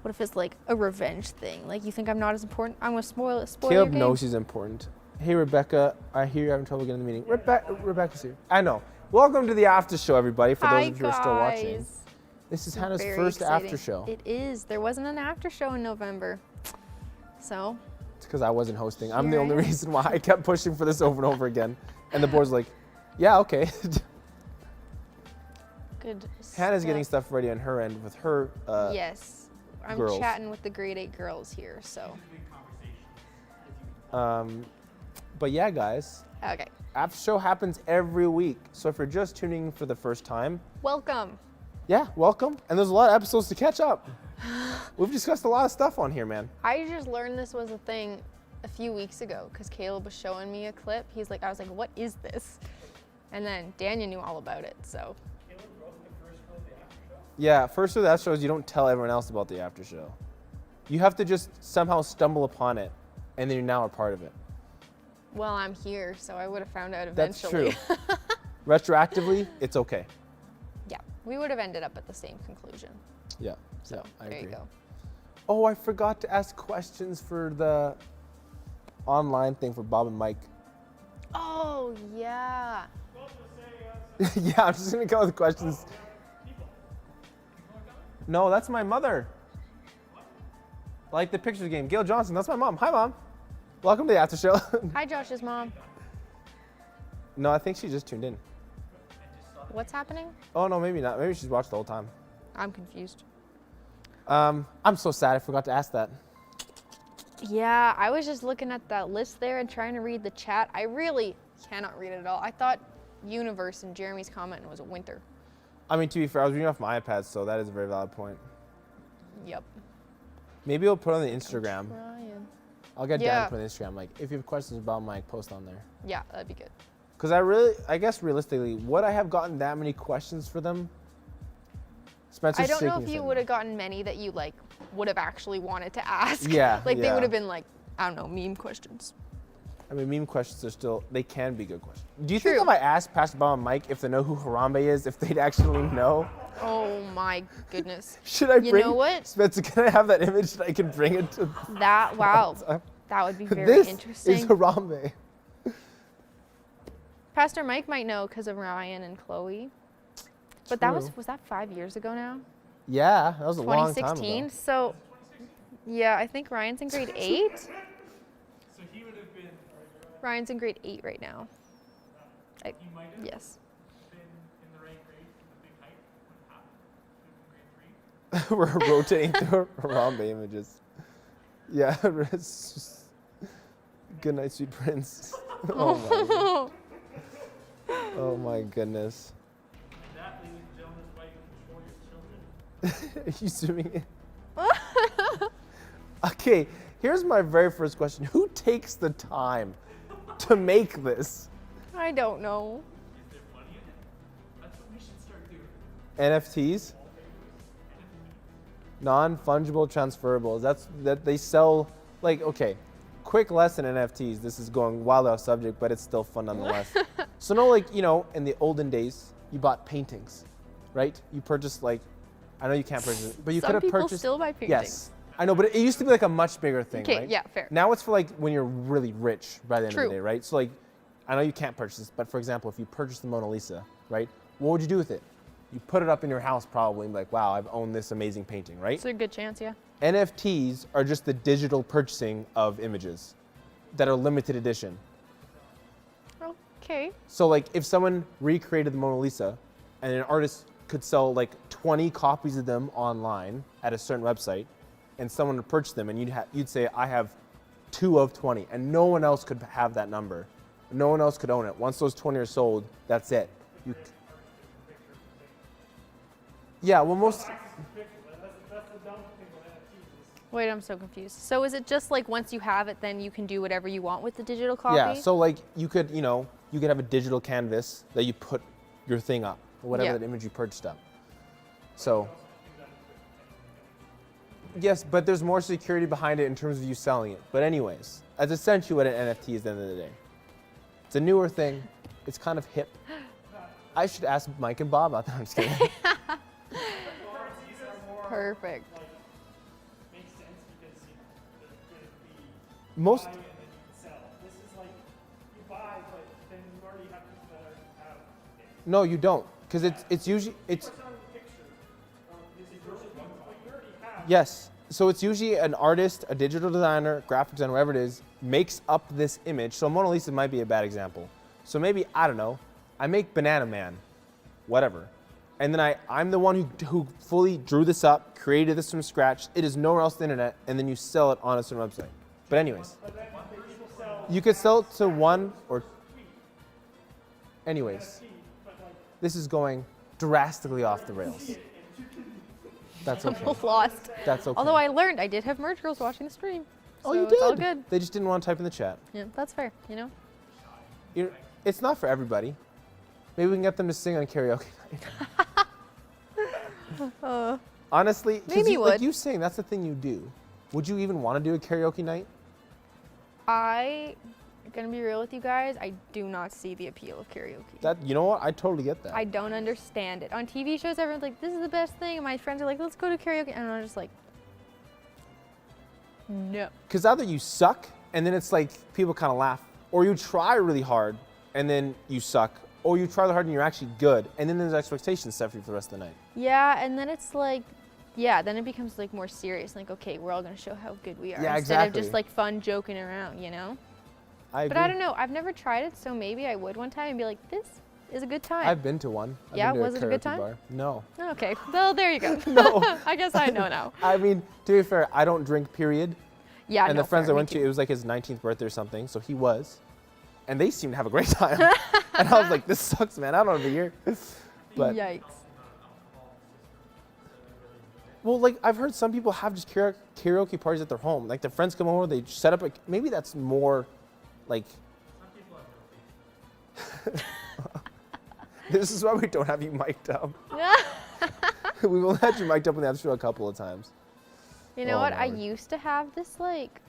what if it's like a revenge thing? Like, you think I'm not as important? I'm gonna spoil your Caleb game? knows he's important. Hey, Rebecca, I hear you're having trouble getting in the meeting. Rebecca's here. I know. Welcome to the after show, everybody, for those of you who are still watching. Guys. This is Hannah's Very first exciting. after show. It is. There wasn't an after show in November. So, It's because I wasn't hosting. I'm the Here I only am. reason why I kept pushing for this over and over again. And the board's like, yeah, okay. good. Hannah's getting stuff. stuff ready on her end with her. Yes. I'm girls. chatting with the grade 8 girls here, so. But yeah, guys, Okay. after show happens every week. So if you're just tuning in for the first time, Welcome. yeah, welcome. And there's a lot of episodes to catch up. We've discussed a lot of stuff on here, man. I just learned this was a thing a few weeks ago because Caleb was showing me a clip. I was like, what is this? And then Daniel knew all about it, so. Caleb wrote the first rule of the after show. Yeah, first of that shows you don't tell everyone else about the after show. You have to just somehow stumble upon it, and then you're now a part of it. Well, I'm here, so I would have found out That's eventually. true. Retroactively, it's okay. Yeah, we would have ended up at the same conclusion. Yeah, So, I there agree. you go. Oh, I forgot to ask questions for the online thing for Bob and Mike. Oh, yeah. Yeah, I'm just gonna go with questions. No, that's my mother. Like the pictures game. Gail Johnson, that's my mom. Hi, Mom. Welcome to the after show. Hi, Josh's mom. No, I think she just tuned in. What's happening? Oh, no, maybe not. Maybe she's watched the whole time. I'm confused. I'm so sad I forgot to ask that. Yeah, I was just looking at that list there and trying to read the chat. I really cannot read it at all. I thought universe in Jeremy's comment was winter. I mean, to be fair, I was reading off my iPad, so that is a very valid point. Yep. Maybe we'll put it on the Instagram. Ryan. I'll get Dan Yeah. to put it on the Instagram. Like, if you have questions about Mike, post on there. Yeah, that'd be good. Because I guess realistically, would I have gotten that many questions for them? Spencer's I don't know shaking if his you head. would have gotten many that you like would have actually wanted to ask. Yeah, Like they yeah. would have been like, I don't know, meme questions. I mean, meme questions are still, they can be good questions. Do you think True. if I asked Pastor Bob and Mike if they know who Harambe is, if they'd actually know? Oh my goodness. Should I You bring, know what? Spencer, can I have that image that I can bring it to? That, wow. That would be very This interesting. is Harambe. Pastor Mike might know because of Ryan and Chloe. But that True. was that 5 years ago now? Yeah, that was a long time 2016. ago. So, yeah, I think Ryan's in grade 8. So he would have been, Ryan's in grade 8 right now. he might have Yes. been in the right grade for the big hike when it happened. He was in grade 3. We're rotating through Harambe images. Yeah, it's just, good night, sweet prince. Oh oh my goodness. That, ladies and gentlemen, is why you control your children. Are you zooming in? Okay, here's my very first question. Who takes the time to make this? I don't know. Is there money in it? That's what we should start doing. NFTs? Non-fungible transferables. That's that they sell, like, okay, quick lesson in NFTs. This is going wild off subject, but it's still fun nonetheless. So no, like, you know, in the olden days, you bought paintings, right? You purchased, like, I know you can't purchase it, but you Some could have people purchased. still buy paintings. Yes, I know, but it used to be like a much bigger thing, Okay, right? yeah, fair. Now it's for like when you're really rich by the end of True. the day, right? So like, I know you can't purchase this, but for example, if you purchased the Mona Lisa, right? What would you do with it? You put it up in your house probably, and be like, wow, I've owned this amazing painting, right? It's a good chance, yeah. NFTs are just the digital purchasing of images that are limited edition. Okay. So like if someone recreated the Mona Lisa and an artist could sell like 20 copies of them online at a certain website and someone would purchase them and you'd say, I have 2 of 20 and no one else could have that number. No one else could own it. Once those 20 are sold, that's it. Yeah, well most, That's the dumb thing with NFTs. Wait, I'm so confused. So is it just like once you have it, then you can do whatever you want with the digital copy? yeah, so like you could, you know, you could have a digital canvas that you put your thing up, or whatever Yeah. that image you purchased up. So, yes, but there's more security behind it in terms of you selling it. But anyways, that's essentially what an NFT is at the end of the day. It's a newer thing. It's kind of hip. I should ask Mike and Bob out there. I'm just kidding. Perfect. Makes sense because the Most. buy and then you can sell. This is like you buy, but then you already have people that have it. No, you don't, because it's usually it's. It's on the picture. This is versus one, but you already have. Yes. So it's usually an artist, a digital designer, graphic designer, whatever it is, makes up this image. So Mona Lisa might be a bad example. So maybe, I don't know, I make Banana Man, whatever. And then I'm the one who fully drew this up, created this from scratch. It is nowhere else on the internet, and then you sell it on a certain website. But anyways, you could sell it to one or. Anyways, this is going drastically off the rails. That's okay. Almost lost. That's okay. Although I learned I did have merch girls watching the stream. Oh, so you did? It's all good. They just didn't want to type in the chat. Yeah, that's fair, you know? It's not for everybody. Maybe we can get them to sing on karaoke night. Honestly, Maybe you like would. you sing, that's the thing you do. Would you even want to do a karaoke night? Gonna be real with you guys, I do not see the appeal of karaoke. You know what? I totally get that. I don't understand it. On TV shows, everyone's like, this is the best thing. And my friends are like, let's go to karaoke. And I'm just like, no. Because either you suck, and then it's like people kind of laugh, or you try really hard, and then you suck, or you try really hard and you're actually good, and then there's expectations set for you for the rest of the night. Yeah, and then it's like, then it becomes like more serious. Like, okay, we're all gonna show how good we are. Yeah, instead exactly. of just like fun joking around, you know? I But I don't know. I've never tried it, so maybe I would one time and be like, this is a good time. I've been to one. I've Yeah, been to was it a good karaoke time? bar. No. Oh, okay, well, there you go. No. I guess I know now. I mean, to be fair, I don't drink, period. Yeah, And no, the friends fair, I me went to, too. it was like his 19th birthday or something, so he was. And they seemed to have a great time. And I was like, this sucks, man. I don't want to be here. But, Yikes. well, like, I've heard some people have just karaoke parties at their home. Like, their friends come over, they set up, maybe that's more, like. This is why we don't have you mic'd up. We've only had you mic'd up in the after show a couple of times. You know Oh, what? I Lord. used to have this like,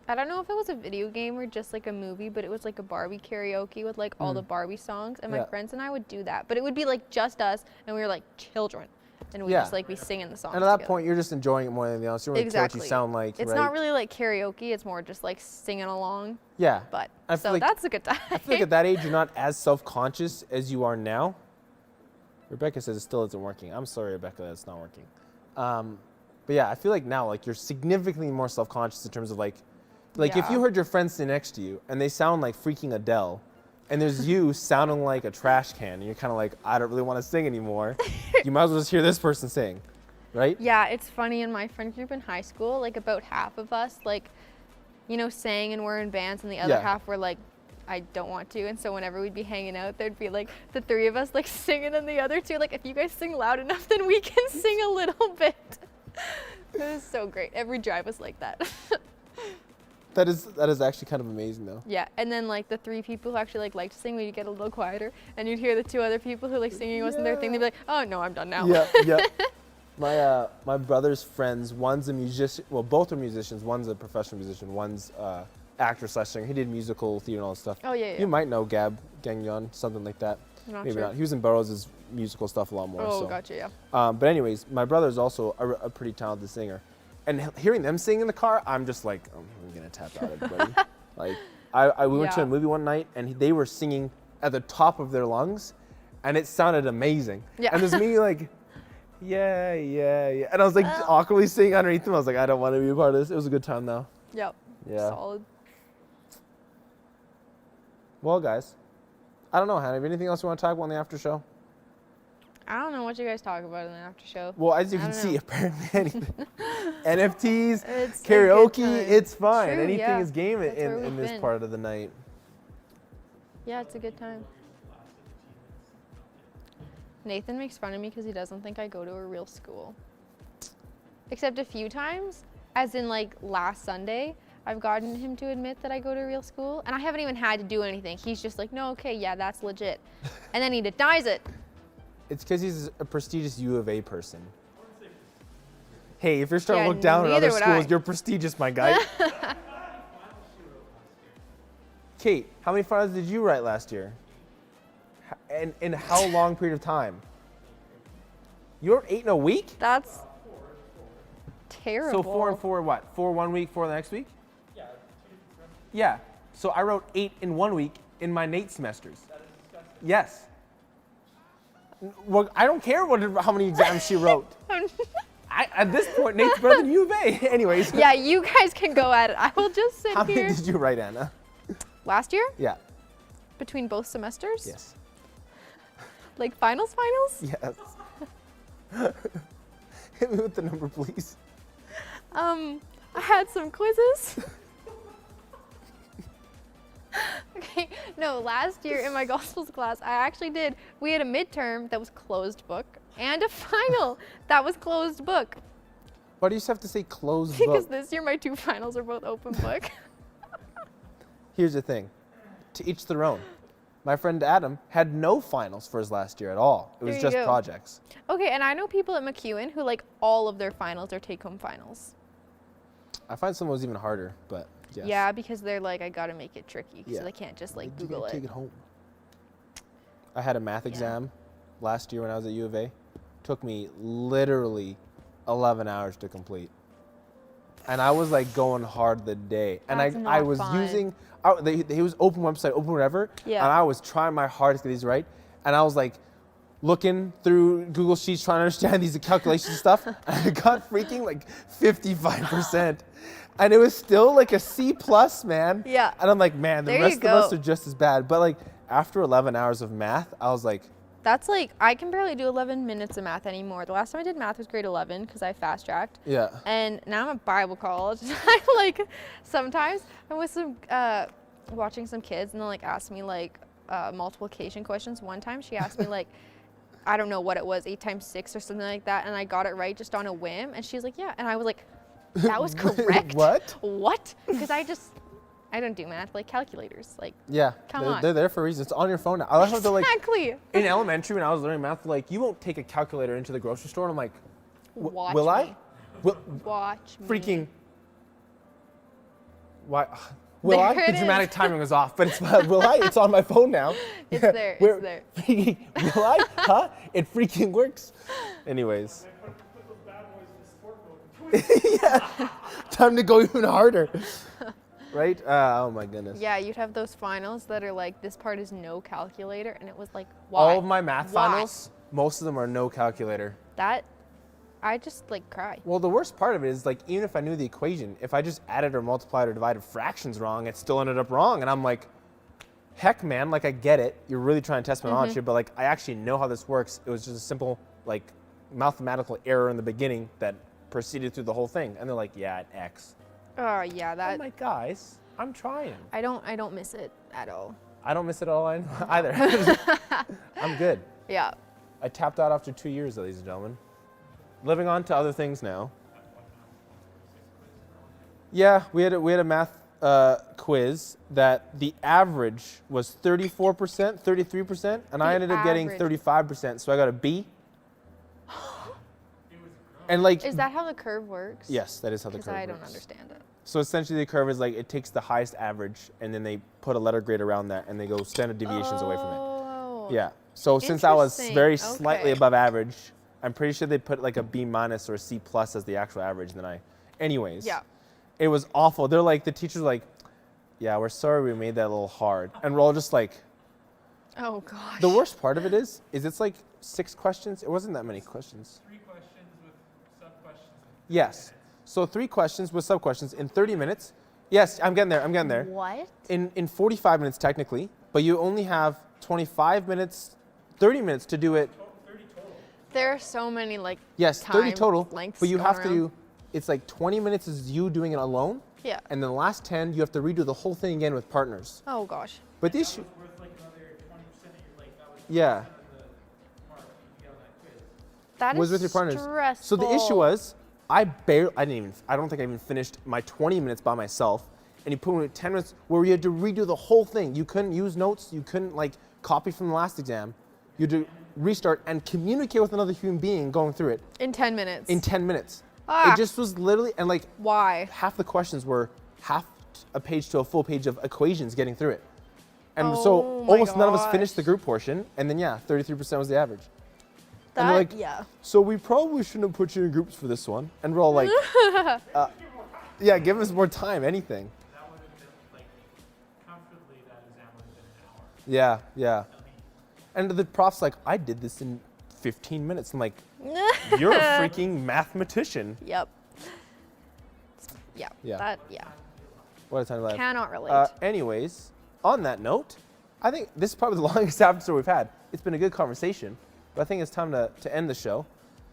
I don't know if it was a video game or just like a movie, but it was like a Barbie karaoke with like all the Barbie songs, and my Yeah. friends and I would do that. But it would be like just us, and we were like children, and we'd Yeah. just like be singing the songs. And at that together. point, you're just enjoying it more than anything else. You don't really care what Exactly. you sound like, It's right? not really like karaoke; it's more just like singing along. Yeah. But I feel so like- that's a good time. I feel like at that age, you're not as self-conscious as you are now. Rebecca says it still isn't working. I'm sorry, Rebecca, that it's not working. But yeah, I feel like now, like, you're significantly more self-conscious in terms of like if Yeah. you heard your friend sitting next to you and they sound like freaking Adele, and there's you sounding like a trash can, and you're kind of like, I don't really want to sing anymore. You might as well just hear this person sing, right? Yeah, it's funny in my friend group in high school, like about half of us, like, you know, sang and were in bands, and the other Yeah. half were like, I don't want to. And so whenever we'd be hanging out, there'd be like the three of us like singing, and the other two, like, if you guys sing loud enough, then we can sing a little bit. It was so great. Every drive was like that. That is actually kind of amazing, though. Yeah, and then like the three people who actually like to sing, we'd get a little quieter, and you'd hear the two other people who like singing wasn't their thing. They'd be like, oh no, I'm done now. Yeah, yeah. My brother's friends, one's a musician. Well, both are musicians. One's a professional musician. One's actor/singer. He did musical theater and all that stuff. Oh yeah, yeah. You might know Gab Gagnon, something like that. I'm not Maybe sure. not. He was in Burroughs' musical stuff a lot more. Oh, so. gotcha, yeah. But anyways, my brother's also a pretty talented singer, and hearing them sing in the car, I'm just like, oh, I'm gonna tap out, everybody. Like, we went to Yeah. a movie one night, and they were singing at the top of their lungs, and it sounded amazing. Yeah. And there's me like, yeah, yeah, yeah, and I was like awkwardly singing underneath them. I was like, I don't want to be a part of this. It was a good time though. Yep. Yeah. Solid. Well, guys, I don't know, Hannah. Have anything else you want to talk about in the after show? I don't know what you guys talk about in the after show. Well, as you I can don't see, know. apparently anything. NFTs, It's a good karaoke, time. it's fine. True, Anything yeah. is game That's where in we've this been. part of the night. Yeah, it's a good time. Nathan makes fun of me because he doesn't think I go to a real school. Except a few times, as in like last Sunday, I've gotten him to admit that I go to a real school, and I haven't even had to do anything. He's just like, no, okay, yeah, that's legit. And then he denies it. It's because he's a prestigious U of A person. Hey, if you're starting Yeah, to look down on neither other would schools, I. you're prestigious, my guy. Kate, how many finals did you write last year? And in how long period of time? You wrote 8 in a week? That's terrible. So 4 and 4 what? 4 1 week, 4 the next week? Yeah. So I wrote 8 in 1 week in my NATE semesters. Yes. Well, I don't care how many exams she wrote. At this point, Nate's better than U of A. Anyways. Yeah, you guys can go at it. I will just sit How here. many did you write, Anna? Last year? Yeah. Between both semesters? Yes. Like finals? Yes. Hit me with the number, please. I had some quizzes. Okay, no, last year in my gospels class, we had a midterm that was closed book and a final that was closed book. Why do you just have to say closed Because book? this year my 2 finals are both open book. Here's the thing. To each their own. My friend Adam had no finals for his last year at all. It was There you just go. projects. Okay, and I know people at McEwen who like all of their finals are take-home finals. I find some was even harder, but yes. Yeah, because they're like, I gotta make it tricky, Yeah. so they can't just like You Google gotta it. Take it home. I had a math exam last year when I was at U of A. Took me literally 11 hours to complete. And I was like going hard the day. And That's I not was fun. using, it was open website, open whatever. Yeah. And I was trying my hardest to get these right. And I was like looking through Google Sheets trying to understand these calculations and stuff. And I got freaking like 55%. And it was still like a C plus, man. Yeah. And I'm like, man, the There rest you of us go. are just as bad. But like after 11 hours of math, I was like, That's like, I can barely do 11 minutes of math anymore. The last time I did math was grade 11 because I fast tracked. yeah. And now I'm at Bible college. I like, sometimes I'm with some, watching some kids and they'll like ask me like multiplication questions. One time she asked me like, I don't know what it was, 8 times 6 or something like that. And I got it right just on a whim. And she's like, yeah. And I was like, that was correct. What? What? Because I don't do math, like calculators. Like, Yeah, Come they're, on. they're there for a reason. It's on your phone now. I like how they're like, exactly. in elementary when I was learning math, like, you won't take a calculator into the grocery store. And I'm like, Watch will me. I? Will, Watch me. freaking, why? Will I? There The it dramatic is. timing was off, but it's, will I? It's on my phone now. It's Yeah, there, where- it's there. Freaking, will I? Huh? It freaking works. Anyways. Put those bad boys in sport mode. Yeah. Time to go even harder. Right? Oh my goodness. Yeah, you'd have those finals that are like, this part is no calculator, and it was like, why? All of my math Why? finals, most of them are no calculator. That, I just like cry. Well, the worst part of it is like, even if I knew the equation, if I just added or multiplied or divided fractions wrong, it still ended up wrong. And I'm like, heck, man, like I get it. You're really trying to test my knowledge here, but like I actually know how this works. It was just a simple like mathematical error in the beginning that proceeded through the whole thing. And they're like, yeah, at X. Oh yeah, that, I'm like, guys, I'm trying. I don't miss it at all. I don't miss it all either. I'm good. Yeah. I tapped out after 2 years, ladies and gentlemen. Living on to other things now. Yeah, we had a math quiz that the average was 34%, 33%, and I The ended up getting average. 35%, so I got a B. And like, Is that how the curve works? yes, that is how the Because curve I don't works. understand it. So essentially the curve is like, it takes the highest average, and then they put a letter grade around that, and they go standard deviations away from it. Oh. Yeah. So since I was Interesting. very slightly Okay. above average, I'm pretty sure they put like a B minus or a C plus as the actual average. Anyways. Yeah. It was awful. They're like, the teacher's like, yeah, we're sorry we made that a little hard. And we're all just like, Oh gosh. the worst part of it is it's like 6 questions. It wasn't that many questions. 3 questions with sub-questions. Yes. So 3 questions with sub-questions in 30 minutes. Yes, I'm getting there. What? In 45 minutes technically, but you only have 25 minutes, 30 minutes to do it. 30 total. There are so many like. Yes, 30 time total, lengths but you going have to around. do, it's like 20 minutes is you doing it alone, Yeah. and then the last 10, you have to redo the whole thing again with partners. Oh gosh. But the issue, Worth like another 20% of your, like, that was yeah, 20% of the mark you get on that quiz. That was is with your partners. stressful. So the issue was, I don't think I even finished my 20 minutes by myself, and you put me 10 minutes where you had to redo the whole thing. You couldn't use notes, you couldn't like copy from the last exam. You had to restart and communicate with another human being going through it in 10 minutes. in 10 minutes. Ah. It just was literally, and like Why? half the questions were half a page to a full page of equations getting through it. And Oh so my almost none of us finished the gosh. group portion. And then, yeah, 33% was the average. That, and they're like, yeah. so we probably shouldn't have put you in groups for this one. And we're all like, yeah, give us more time, anything. That would have been like comfortably that exam would have been an hour. Yeah, yeah. And the prof's like, I did this in 15 minutes. I'm like, you're a freaking mathematician. Yep. Yeah. Yeah. Yeah. What a time to live. Cannot relate. Anyways, on that note, I think this is probably the longest episode we've had. It's been a good conversation, but I think it's time to end the show.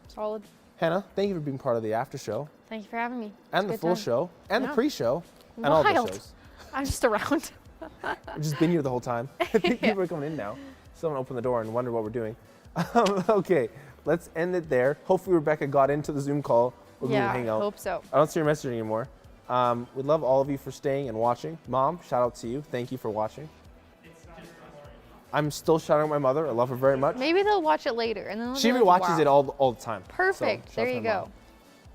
Solid. Hannah, thank you for being part of the after show Thank you for having me. and It's a the good full time. show and the Yeah. pre-show and all the Wild. shows. I'm just around. We've just been here the whole time. I think people are coming in now. Someone open the door and wonder what we're doing. Okay, let's end it there. Hopefully Rebecca got into the Zoom call or Google Yeah, I Hangout. hope so. I don't see your message anymore. We'd love all of you for staying and watching. Mom, shout out to you. Thank you for watching. I'm still shouting out my mother. I love her very much. Maybe they'll watch it later and then they'll She be like, rewatches wow. it all the time. Perfect. So, shout There out to you my go.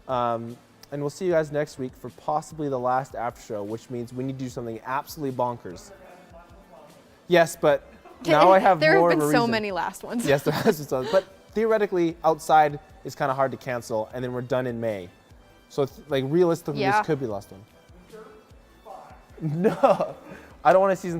mom. And we'll see you guys next week for possibly the last after show, which means we need to do something absolutely bonkers. Yes, but now I have there more have of a been so reason. many last ones. Yes, there has been some. But theoretically, outside is kind of hard to cancel, and then we're done in May. So, like, realistically, Yeah. this could be the last one. No, I don't want a season 3.